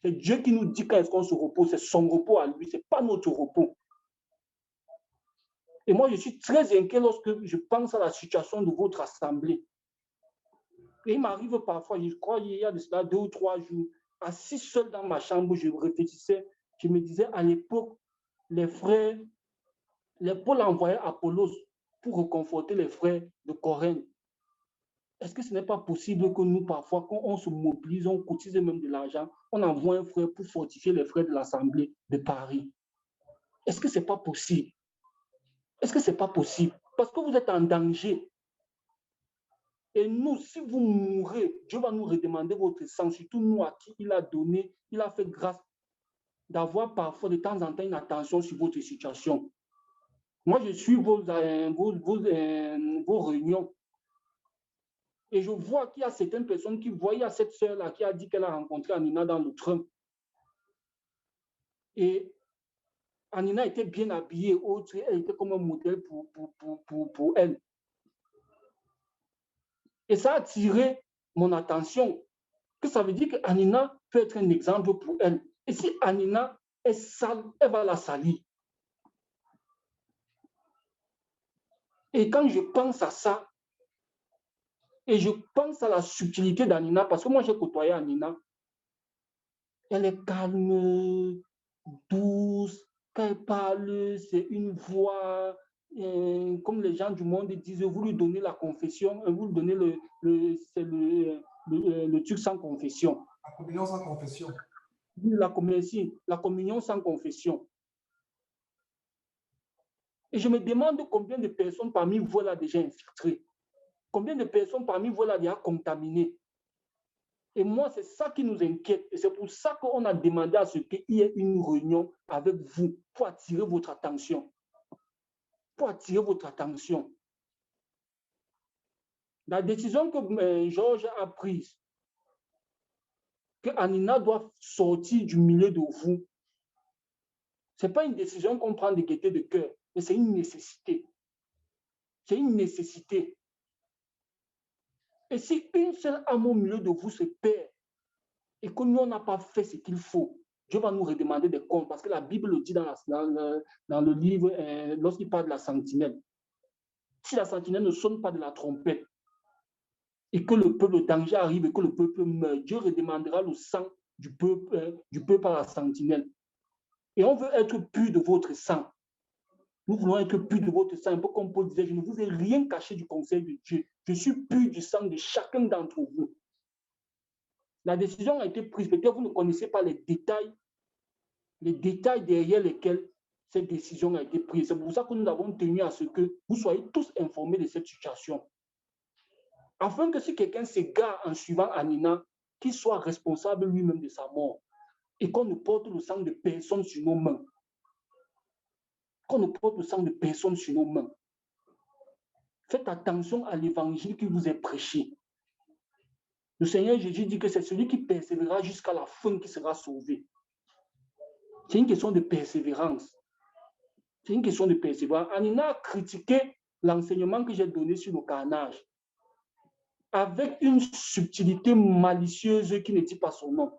C'est Dieu qui nous dit quand est-ce qu'on se repose. C'est son repos à lui, ce n'est pas notre repos. Et moi, je suis très inquiet lorsque je pense à la situation de votre assemblée. Et il m'arrive parfois, je crois il y a de cela 2 ou 3 jours, assis seul dans ma chambre, je réfléchissais, je me disais à l'époque, les frères, Paul envoyait Apollos pour reconforter les frères de Corinthe. Est-ce que ce n'est pas possible que nous, parfois, quand on se mobilise, on cotise même de l'argent, on envoie un frère pour fortifier les frères de l'Assemblée de Paris? Est-ce que ce n'est pas possible? Est-ce que ce n'est pas possible? Parce que vous êtes en danger. Et nous, si vous mourrez, Dieu va nous redemander votre sang, surtout nous à qui il a donné, il a fait grâce d'avoir parfois de temps en temps une attention sur votre situation. Moi, je suis vos réunions et je vois qu'il y a certaines personnes qui voient, il y a cette sœur-là qui a dit qu'elle a rencontré Anina dans le train. Et Anina était bien habillée, autre, elle était comme un modèle pour elle. Et ça a attiré mon attention, que ça veut dire que Anina peut être un exemple pour elle. Et si Anina est sale, elle va la salir. Et quand je pense à ça, et je pense à la subtilité d'Anina, parce que moi j'ai côtoyé Anina, elle est calme, douce, quand elle parle, c'est une voix, comme les gens du monde disent, vous lui donnez la confession, vous lui donnez le truc sans confession. La communion sans confession. La communion sans confession. Et je me demande combien de personnes parmi vous là déjà infiltrées. Combien de personnes parmi vous là déjà contaminées. Et moi, c'est ça qui nous inquiète. Et c'est pour ça qu'on a demandé à ce qu'il y ait une réunion avec vous pour attirer votre attention. Pour attirer votre attention. La décision que Georges a prise, que Anina doit sortir du milieu de vous, ce n'est pas une décision qu'on prend de gaieté de cœur, mais c'est une nécessité. C'est une nécessité. Et si une seule âme au milieu de vous se perd et que nous, on n'a pas fait ce qu'il faut, Dieu va nous redemander des comptes parce que la Bible le dit dans le livre, lorsqu'il parle de la sentinelle. Si la sentinelle ne sonne pas de la trompette et que le danger arrive et que le peuple meurt, Dieu redemandera le sang du peuple à la sentinelle. Et on veut être pur de votre sang. Nous voulons être purs de votre sang. Un peu comme Paul disait, je ne vous ai rien caché du conseil de Dieu. Je suis pur du sang de chacun d'entre vous. La décision a été prise. Peut-être vous ne connaissez pas les détails derrière lesquels cette décision a été prise. C'est pour ça que nous avons tenu à ce que vous soyez tous informés de cette situation. Afin que si quelqu'un s'égare en suivant Anina, qu'il soit responsable lui-même de sa mort et qu'on ne porte le sang de personne sur nos mains. Qu'on ne porte le sang de personne sur nos mains. Faites attention à l'évangile qui vous est prêché. Le Seigneur Jésus dit que c'est celui qui persévérera jusqu'à la fin qui sera sauvé. C'est une question de persévérance. C'est une question de persévérance. Anina a critiqué l'enseignement que j'ai donné sur le carnage avec une subtilité malicieuse qui ne dit pas son nom.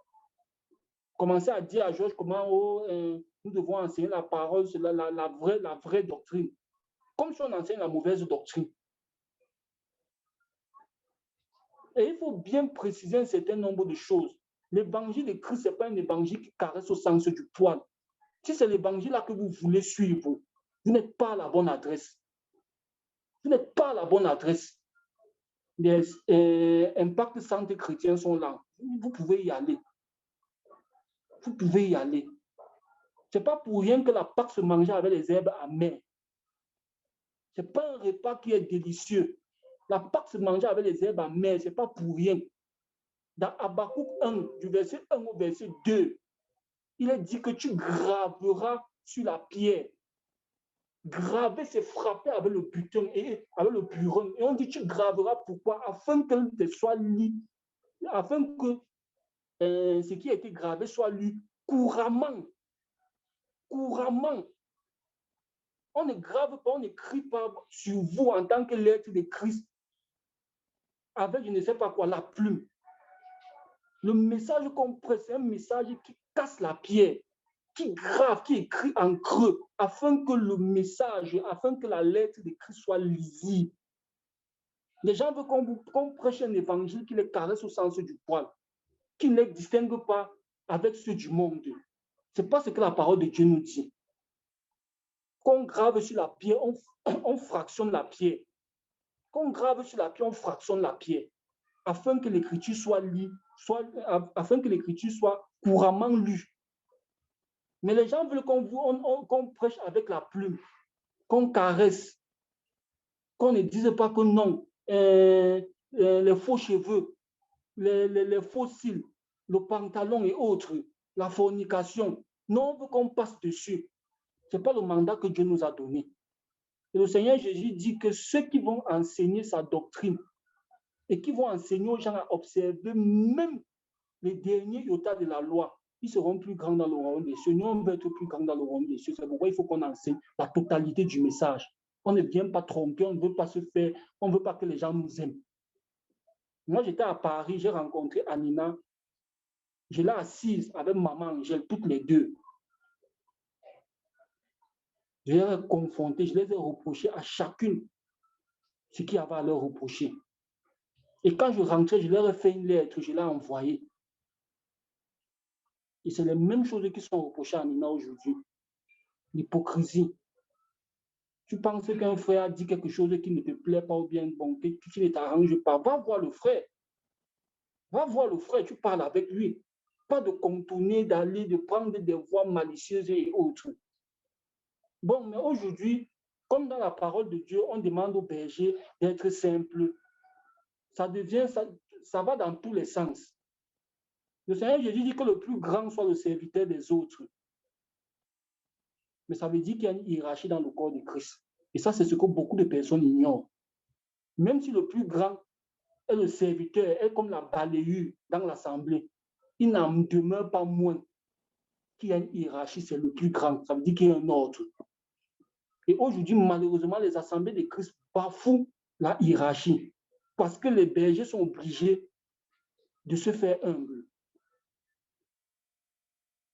Commencez à dire à Georges comment nous devons enseigner la parole, la vraie doctrine. Comme si on enseigne la mauvaise doctrine. Et il faut bien préciser un certain nombre de choses. L'évangile de Christ, ce n'est pas un évangile qui caresse au sens du poil. Si c'est l'évangile-là que vous voulez suivre, vous n'êtes pas à la bonne adresse. Vous n'êtes pas à la bonne adresse. impacts santé chrétiens sont là. Vous pouvez y aller. Vous pouvez y aller. Ce n'est pas pour rien que la Pâque se mangeait avec les herbes amères. Ce n'est pas un repas qui est délicieux. La Pâque se mangeait avec les herbes amères, ce n'est pas pour rien. Dans Habakkuk 1, du verset 1 au verset 2, il est dit que tu graveras sur la pierre. Graver, c'est frapper avec le butin et avec le burin. Et on dit tu graveras pourquoi? Afin qu'elle te soit lu, afin que ce qui a été gravé soit lu couramment. Couramment. On ne grave pas, on n'écrit pas sur vous en tant que lettre de Christ avec je ne sais pas quoi, la plume. Le message qu'on presse, c'est un message qui casse la pierre, qui grave, qui écrit en creux, afin que le message, afin que la lettre de Christ soit lisible. Les gens veulent qu'on prêche un évangile qui les caresse au sens du poil, qui ne les distingue pas avec ceux du monde. Ce n'est pas ce que la parole de Dieu nous dit. Qu'on grave sur la pierre, on fractionne la pierre. Qu'on grave sur la pierre, on fractionne la pierre, afin que l'écriture soit lue, afin que l'écriture soit couramment lue. Mais les gens veulent qu'on prêche avec la plume, qu'on caresse, qu'on ne dise pas que non, les faux cheveux, les faux cils, le pantalon et autres, la fornication. Non, on veut qu'on passe dessus. Ce n'est pas le mandat que Dieu nous a donné. Et le Seigneur Jésus dit que ceux qui vont enseigner sa doctrine et qui vont enseigner aux gens à observer même les derniers iotas de la loi, ils seront plus grands dans le royaume des cieux. Nous, on veut être plus grands dans le royaume des cieux. C'est pourquoi il faut qu'on enseigne la totalité du message. On ne vient pas tromper, on ne veut pas se faire, on ne veut pas que les gens nous aiment. Moi, j'étais à Paris, j'ai rencontré Anina. Je l'ai assise avec maman Angèle, toutes les deux. Je les ai confrontés, je les ai reprochés à chacune ce qu'il y avait à leur reprocher. Et quand je rentrais, je leur ai fait une lettre, je l'ai envoyée. Et c'est les mêmes choses qui sont reprochées à Nina aujourd'hui. L'hypocrisie. Tu penses qu'un frère a dit quelque chose qui ne te plaît pas ou bien bon, que tu ne t'arranges pas. Va voir le frère. Va voir le frère, tu parles avec lui. Pas de contourner, d'aller, de prendre des voies malicieuses et autres. Bon, mais aujourd'hui, comme dans la parole de Dieu, on demande au berger d'être simple. Ça va dans tous les sens. Le Seigneur Jésus dit que le plus grand soit le serviteur des autres. Mais ça veut dire qu'il y a une hiérarchie dans le corps de Christ. Et ça, c'est ce que beaucoup de personnes ignorent. Même si le plus grand est le serviteur, est comme la balayure dans l'assemblée, il n'en demeure pas moins qu'il y a une hiérarchie, c'est le plus grand. Ça veut dire qu'il y a un ordre. Et aujourd'hui, malheureusement, les assemblées de Christ bafouent la hiérarchie parce que les bergers sont obligés de se faire humbles.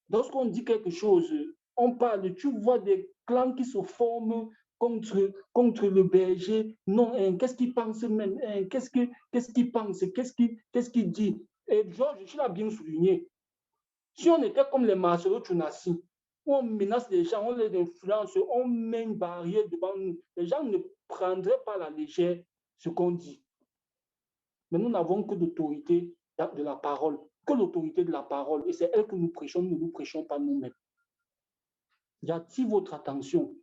Lorsqu'on dit quelque chose, on parle, tu vois des clans qui se forment contre le berger. Non, qu'est-ce qu'il pense même? Qu'est-ce qu'il pense? Qu'est-ce qu'il dit? Et Georges, je l'ai bien souligné. Si on était comme les Marcelo Tunassi, où on menace les gens, on les influence, on met une barrière devant nous, les gens ne prendraient pas à la légère ce qu'on dit. Mais nous n'avons que l'autorité de la parole, que l'autorité de la parole. Et c'est elle que nous prêchons, nous ne nous prêchons pas nous-mêmes. J'attire votre attention.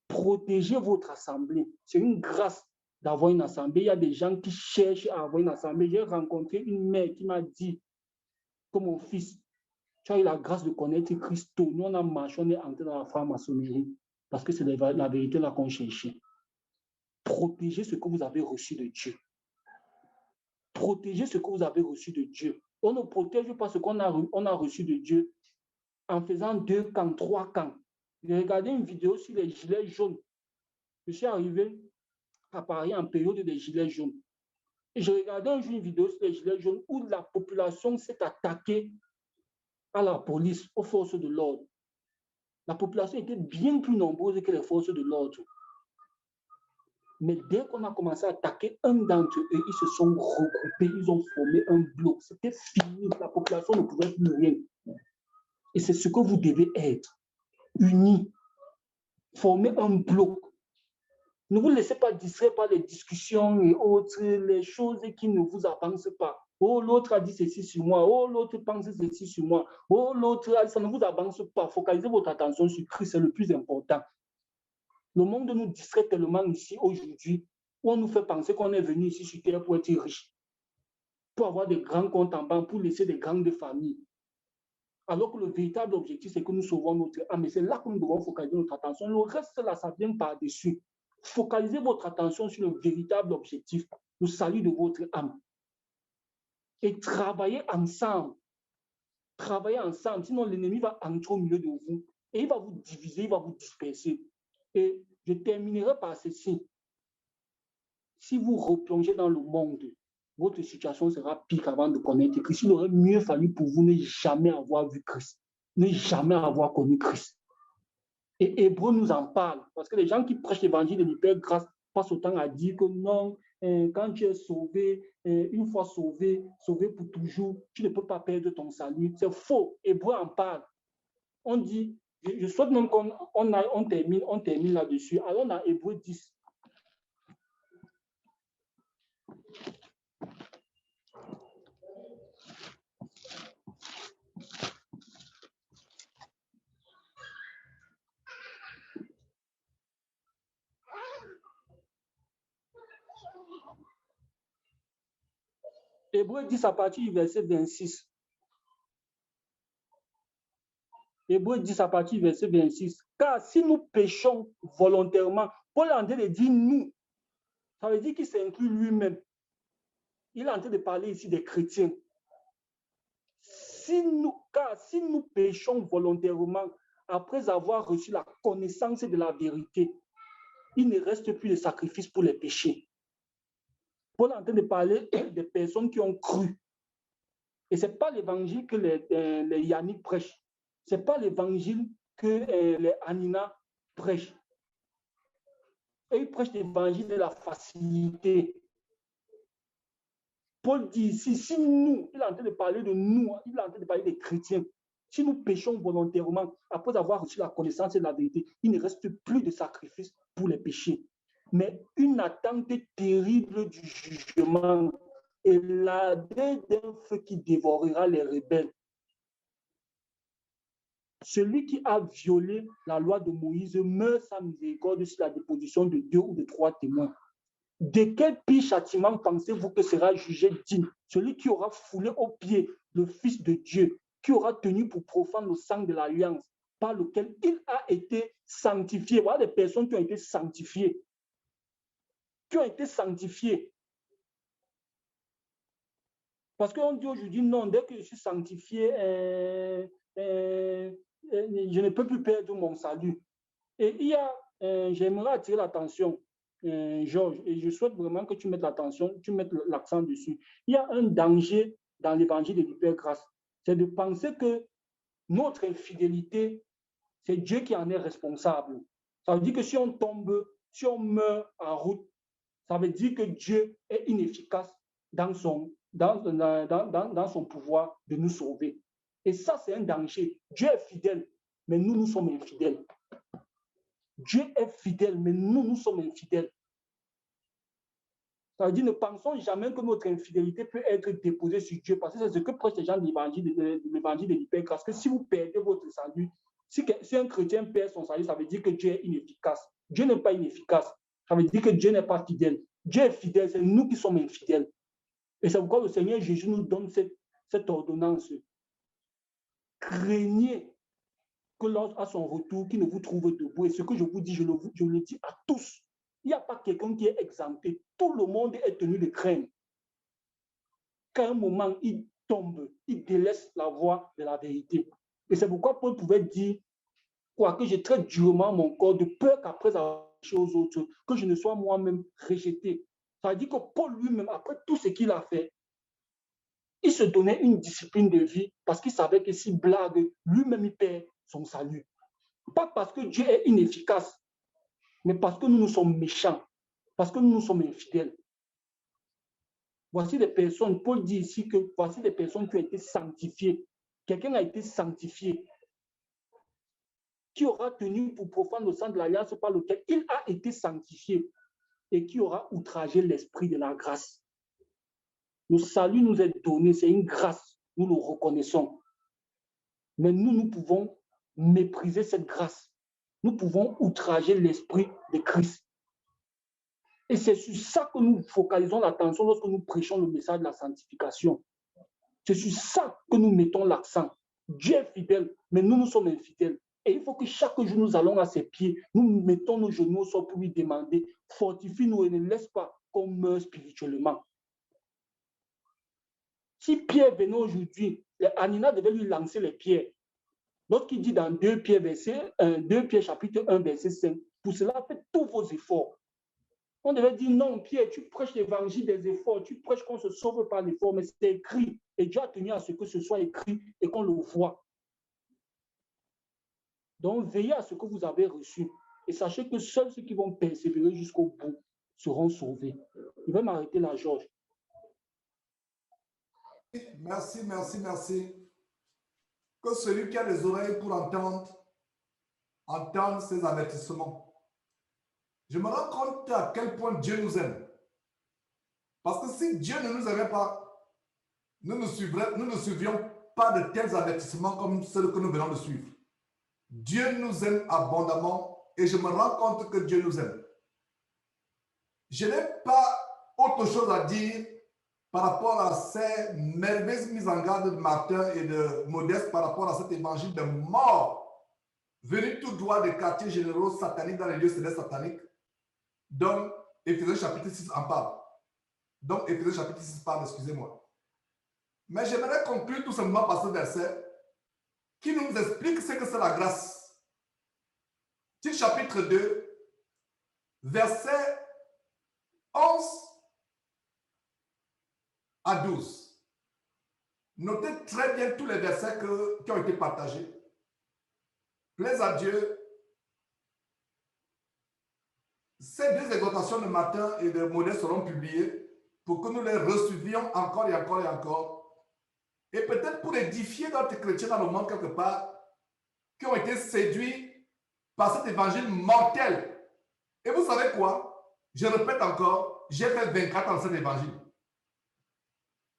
Protégez votre assemblée. C'est une grâce d'avoir une assemblée. Il y a des gens qui cherchent à avoir une assemblée. J'ai rencontré une mère qui m'a dit que mon fils, tu as eu la grâce de connaître Christo. Nous, on a marché, on est entré dans la franc-maçonnerie parce que c'est la vérité là qu'on cherchait. Protégez ce que vous avez reçu de Dieu. Protégez ce que vous avez reçu de Dieu. On ne protège pas ce qu'on a reçu de Dieu en faisant 2 camps, 3 camps. J'ai regardé une vidéo sur les gilets jaunes. Je suis arrivé à Paris en période des gilets jaunes. Et j'ai regardé un jour une vidéo sur les gilets jaunes où la population s'est attaquée à la police, aux forces de l'ordre. La population était bien plus nombreuse que les forces de l'ordre. Mais dès qu'on a commencé à attaquer un d'entre eux, ils se sont regroupés, ils ont formé un bloc. C'était fini, la population ne pouvait plus rien. Et c'est ce que vous devez être, unis, former un bloc. Ne vous laissez pas distraire par les discussions et autres, les choses qui ne vous avancent pas. Oh, l'autre a dit ceci sur moi. Oh, l'autre pense ceci sur moi. Oh, l'autre, ça ne vous avance pas. Focalisez votre attention sur Christ, c'est le plus important. Le monde nous distrait tellement ici aujourd'hui, où on nous fait penser qu'on est venu ici sur terre pour être riche, pour avoir des grands comptes en banque, pour laisser des grandes familles. Alors que le véritable objectif, c'est que nous sauvons notre âme. Et c'est là que nous devons focaliser notre attention. Le reste, là, ça vient par-dessus. Focalisez votre attention sur le véritable objectif, le salut de votre âme. Et travaillez ensemble. Travaillez ensemble. Sinon, l'ennemi va entrer au milieu de vous et il va vous diviser, il va vous disperser. Et je terminerai par ceci. Si vous replongez dans le monde, votre situation sera pire qu'avant de connaître Christ. Il aurait mieux fallu pour vous ne jamais avoir vu Christ, ne jamais avoir connu Christ. Et Hébreu nous en parle, parce que les gens qui prêchent l'évangile de l'hyper-grâce passent autant à dire que non, quand tu es sauvé, une fois sauvé, sauvé pour toujours, tu ne peux pas perdre ton salut. C'est faux. Hébreu en parle. On dit, je souhaite même qu'on termine là-dessus. Alors on a Hébreu 10. Hébreu 10 à partir du verset 26. Hébreu 10 à partir du verset 26. Car si nous péchons volontairement, Paul est en train de dire nous, ça veut dire qu'il s'inclut lui-même. Il est en train de parler ici des chrétiens. Car si nous péchons volontairement, après avoir reçu la connaissance de la vérité, il ne reste plus de sacrifice pour les péchés. Paul est en train de parler des personnes qui ont cru. Et ce n'est pas l'évangile que les Yannick prêchent. Ce n'est pas l'évangile que les Anina prêchent. Et ils prêchent l'évangile de la facilité. Paul dit ici, si nous, il est en train de parler de nous, il est en train de parler des chrétiens, si nous péchons volontairement, après avoir reçu la connaissance de la vérité, il ne reste plus de sacrifice pour les péchés, mais une attente terrible du jugement et l'ardeur d'un feu qui dévorera les rebelles. Celui qui a violé la loi de Moïse meurt sans miséricorde sur la déposition de 2 ou de 3 témoins. De quel pire châtiment pensez-vous que sera jugé digne celui qui aura foulé aux pieds le Fils de Dieu, qui aura tenu pour profane le sang de l'alliance par lequel il a été sanctifié? Voilà des personnes qui ont été sanctifiées. Qui ont été sanctifiées. Parce qu'on dit aujourd'hui, non, dès que je suis sanctifié, je ne peux plus perdre mon salut. Et il y a, j'aimerais attirer l'attention, Georges, et je souhaite vraiment que tu mettes l'attention, tu mettes l'accent dessus. Il y a un danger dans l'évangile de l'hyper-grâce, c'est de penser que notre infidélité, c'est Dieu qui en est responsable. Ça veut dire que si on tombe, si on meurt en route, ça veut dire que Dieu est inefficace dans son pouvoir de nous sauver. Et ça, c'est un danger. Dieu est fidèle, mais nous sommes infidèles. Dieu est fidèle, mais nous sommes infidèles. Ça veut dire, ne pensons jamais que notre infidélité peut être déposée sur Dieu, parce que c'est ce que prêchent les gens de l'évangile de l'hyper-grâce, que si vous perdez votre salut, si un chrétien perd son salut, ça veut dire que Dieu est inefficace. Dieu n'est pas inefficace. Ça veut dire que Dieu n'est pas fidèle. Dieu est fidèle, c'est nous qui sommes infidèles. Et c'est pourquoi le Seigneur Jésus nous donne cette ordonnance. Craignez que lors à son retour, qu'il ne vous trouve debout. Et ce que je vous dis, je le dis à tous. Il n'y a pas quelqu'un qui est exempté. Tout le monde est tenu de craindre. Qu'à un moment, il tombe, il délaisse la voie de la vérité. Et c'est pourquoi Paul pouvait dire, quoique je traite durement mon corps, de peur qu'après avoir fait aux autres, que je ne sois moi-même rejeté. Ça veut dire que Paul lui-même, après tout ce qu'il a fait, il se donnait une discipline de vie parce qu'il savait que s'il blague, lui-même il perd son salut. Pas parce que Dieu est inefficace, mais parce que nous sommes méchants, parce que nous sommes infidèles. Voici des personnes, Paul dit ici que voici des personnes qui ont été sanctifiées. Quelqu'un a été sanctifié. qui aura tenu pour profane le sang de l'alliance par lequel il a été sanctifié et qui aura outragé l'esprit de la grâce. Le salut nous est donné, c'est une grâce, nous le reconnaissons. Mais nous pouvons mépriser cette grâce. Nous pouvons outrager l'esprit de Christ. Et c'est sur ça que nous focalisons l'attention lorsque nous prêchons le message de la sanctification. C'est sur ça que nous mettons l'accent. Dieu est fidèle, mais nous sommes infidèles. Et il faut que chaque jour nous allons à ses pieds, nous mettons nos genoux au sol pour lui demander, fortifie-nous et ne laisse pas qu'on meure spirituellement. Si Pierre venait aujourd'hui, Anina devait lui lancer les pierres. Lorsqu'il dit dans 2 Pierre chapitre 1, verset 5, pour cela, faites tous vos efforts. On devait dire, non, Pierre, tu prêches l'évangile des efforts, tu prêches qu'on se sauve par l'effort, mais c'est écrit. Et Dieu a tenu à ce que ce soit écrit et qu'on le voit. Donc, veillez à ce que vous avez reçu. Et sachez que seuls ceux qui vont persévérer jusqu'au bout seront sauvés. Je vais m'arrêter là, Georges. Merci, merci, merci. Que celui qui a les oreilles pour entendre, entende ces avertissements. Je me rends compte à quel point Dieu nous aime. Parce que si Dieu ne nous aimait pas, nous ne suivions pas de tels avertissements comme ceux que nous venons de suivre. Dieu nous aime abondamment et je me rends compte que Dieu nous aime. Je n'ai pas autre chose à dire par rapport à ces merveilleuses mises en garde de Martin et de Modeste par rapport à cet évangile de mort venu tout droit des quartiers généraux sataniques dans les lieux célestes sataniques. Donc, Éphésiens chapitre 6 en parle. Donc, Éphésiens chapitre 6 parle, excusez-moi. Mais j'aimerais conclure tout simplement par ce verset qui nous explique ce que c'est la grâce. Titre chapitre 2, verset 11 à 12. Notez très bien tous les versets qui ont été partagés. Plaise à Dieu. Ces 2 exhortations de Martin et de Modeste seront publiées pour que nous les resuivions encore et encore et encore. Et peut-être pour édifier d'autres chrétiens dans le monde quelque part qui ont été séduits par cet évangile mortel. Et vous savez quoi? Je répète encore, j'ai fait 24 ans dans cet évangile.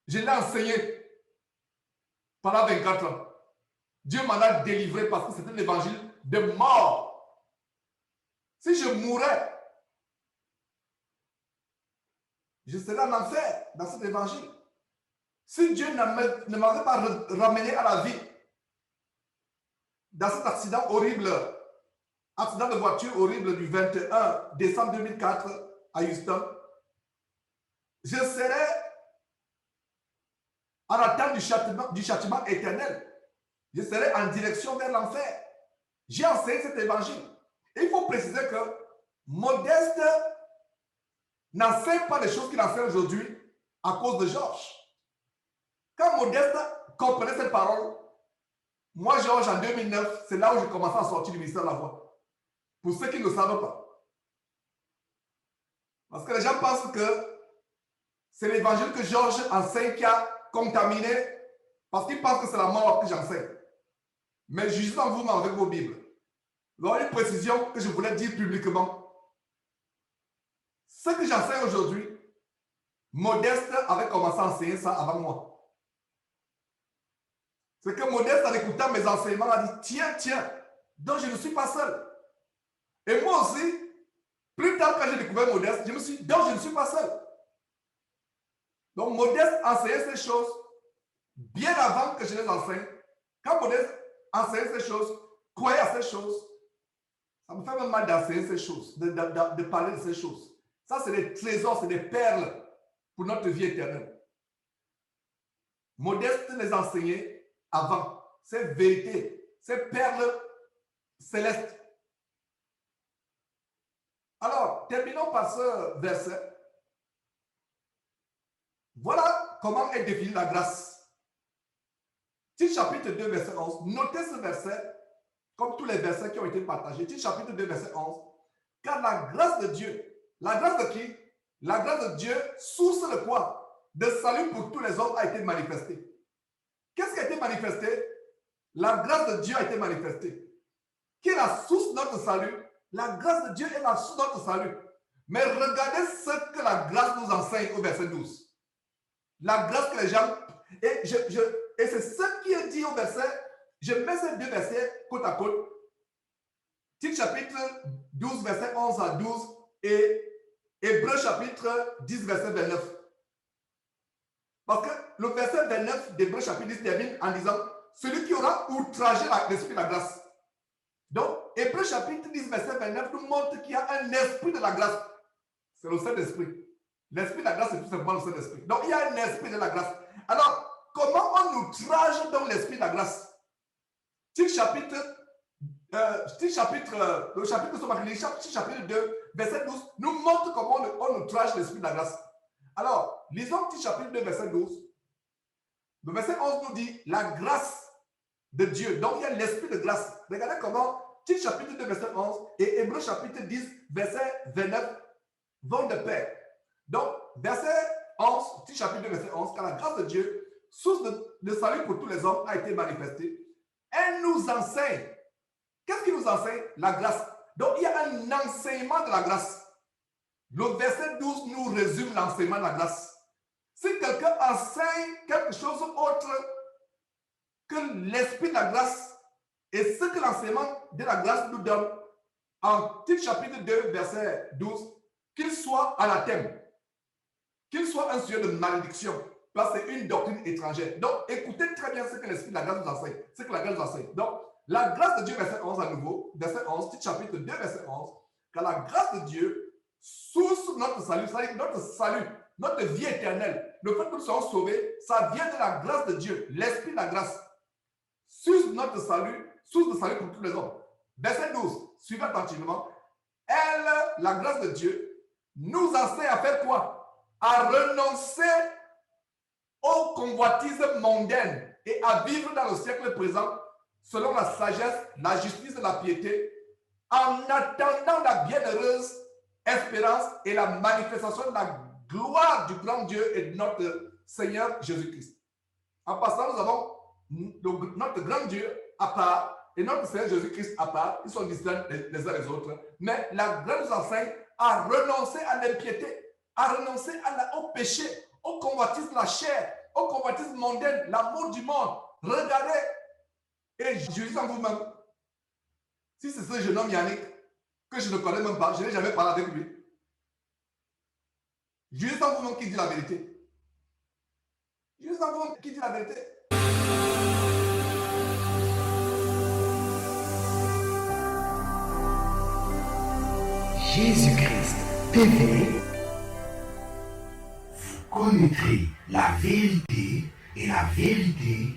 Je l'ai enseigné pendant 24 ans. Dieu m'en a délivré parce que c'était l'évangile de mort. Si je mourais, je serais en enfer dans cet évangile. Si Dieu ne m'avait pas ramené à la vie dans cet accident horrible, accident de voiture horrible du 21 décembre 2004 à Houston, je serais en attente du châtiment éternel. Je serais en direction vers l'enfer. J'ai enseigné cet évangile. Et il faut préciser que Modeste n'enseigne pas les choses qu'il enseigne aujourd'hui à cause de Georges. Quand Modeste comprenait cette parole, moi, Georges, en 2009, c'est là où j'ai commencé à sortir du ministère de la voix. Pour ceux qui ne le savent pas. Parce que les gens pensent que c'est l'évangile que Georges enseigne qui a contaminé, parce qu'ils pensent que c'est la mort que j'enseigne. Mais jugez en vous avec vos Bibles. Alors, une précision que je voulais dire publiquement. Ce que j'enseigne aujourd'hui, Modeste avait commencé à enseigner ça avant moi. C'est que Modeste, en écoutant mes enseignements, a dit, tiens, donc je ne suis pas seul. Et moi aussi, plus tard quand j'ai découvert Modeste, je me suis dit, donc je ne suis pas seul. Donc Modeste enseignait ces choses bien avant que je les enseigne. Quand Modeste enseignait ces choses, croyait à ces choses, ça me fait même mal d'enseigner ces choses, de parler de ces choses. Ça, c'est des trésors, c'est des perles pour notre vie éternelle. Modeste les enseignait avant. Ces vérités, ces perles célestes. Alors, terminons par ce verset. Voilà comment est définie la grâce. Titre chapitre 2, verset 11. Notez ce verset, comme tous les versets qui ont été partagés. Titre chapitre 2, verset 11. Car la grâce de Dieu, la grâce de qui? La grâce de Dieu, source de quoi? De salut pour tous les hommes a été manifestée. Qu'est-ce qui a été manifesté? La grâce de Dieu a été manifestée. qui est la source de notre salut. La grâce de Dieu est la source de notre salut. Mais regardez ce que la grâce nous enseigne au verset 12. La grâce que les gens... Et c'est ce qui est dit au verset... Je mets ces deux versets côte à côte. Tite chapitre 12, verset 11 à 12 et Hébreux chapitre 10, verset 29. Parce que le verset 29 d'Hébreux chapitre 10 termine en disant celui qui aura outragé l'esprit de la grâce. Donc, Hébreux chapitre 10, verset 29 nous montre qu'il y a un esprit de la grâce. C'est le Saint-Esprit. L'esprit de la grâce, c'est tout simplement le Saint-Esprit. Donc, il y a un esprit de la grâce. Alors, comment on outrage dans l'esprit de la grâce? Le chapitre 2, verset 12, nous montre comment on outrage l'esprit de la grâce. Alors, lisons petit chapitre 2, verset 12. Le verset 11 nous dit la grâce de Dieu. Donc, il y a l'esprit de grâce. Regardez comment petit chapitre 2, verset 11 et Hébreux chapitre 10, verset 29 vont de pair. Donc, verset 11, petit chapitre 2, verset 11, car la grâce de Dieu, source de salut pour tous les hommes, a été manifestée. Elle nous enseigne. Qu'est-ce qui nous enseigne? La grâce. Donc, il y a un enseignement de la grâce. Le verset 12 nous résume l'enseignement de la grâce. Si quelqu'un enseigne quelque chose autre que l'esprit de la grâce et ce que l'enseignement de la grâce nous donne, en Tite chapitre 2, verset 12, qu'il soit anathème, qu'il soit un sujet de malédiction, parce que c'est une doctrine étrangère. Donc, écoutez très bien ce que l'esprit de la grâce nous enseigne, ce que la grâce nous enseigne. Donc, la grâce de Dieu, verset 11 à nouveau, verset 11, Tite chapitre 2, verset 11, car la grâce de Dieu, source de notre salut, c'est-à-dire notre salut, notre vie éternelle, le fait que nous soyons sauvés, ça vient de la grâce de Dieu, l'esprit de la grâce, source de notre salut, source de salut pour tous les hommes. Verset 12, suivez attentivement. Elle, la grâce de Dieu, nous enseigne à faire quoi? À renoncer aux convoitises mondaines et à vivre dans le siècle présent selon la sagesse, la justice et la piété, en attendant la bienheureuse espérance et la manifestation de la gloire du grand Dieu et de notre Seigneur Jésus-Christ. En passant, nous avons notre grand Dieu à part et notre Seigneur Jésus-Christ à part. Ils sont distincts les uns les autres. Mais la grâce nous enseigne à renoncer à l'impiété, à renoncer au péché, aux convoitises de la chair, aux convoitises mondaines, l'amour du monde. Regardez et jugez en vous-même. Si c'est ce jeune homme Yannick, que je ne connais même pas, je n'ai jamais parlé avec lui. Jugez en vous-même qui dit la vérité. Jugez en vous-même qui dit la vérité. Jésus-Christ TV, vous connaîtrez la vérité et la vérité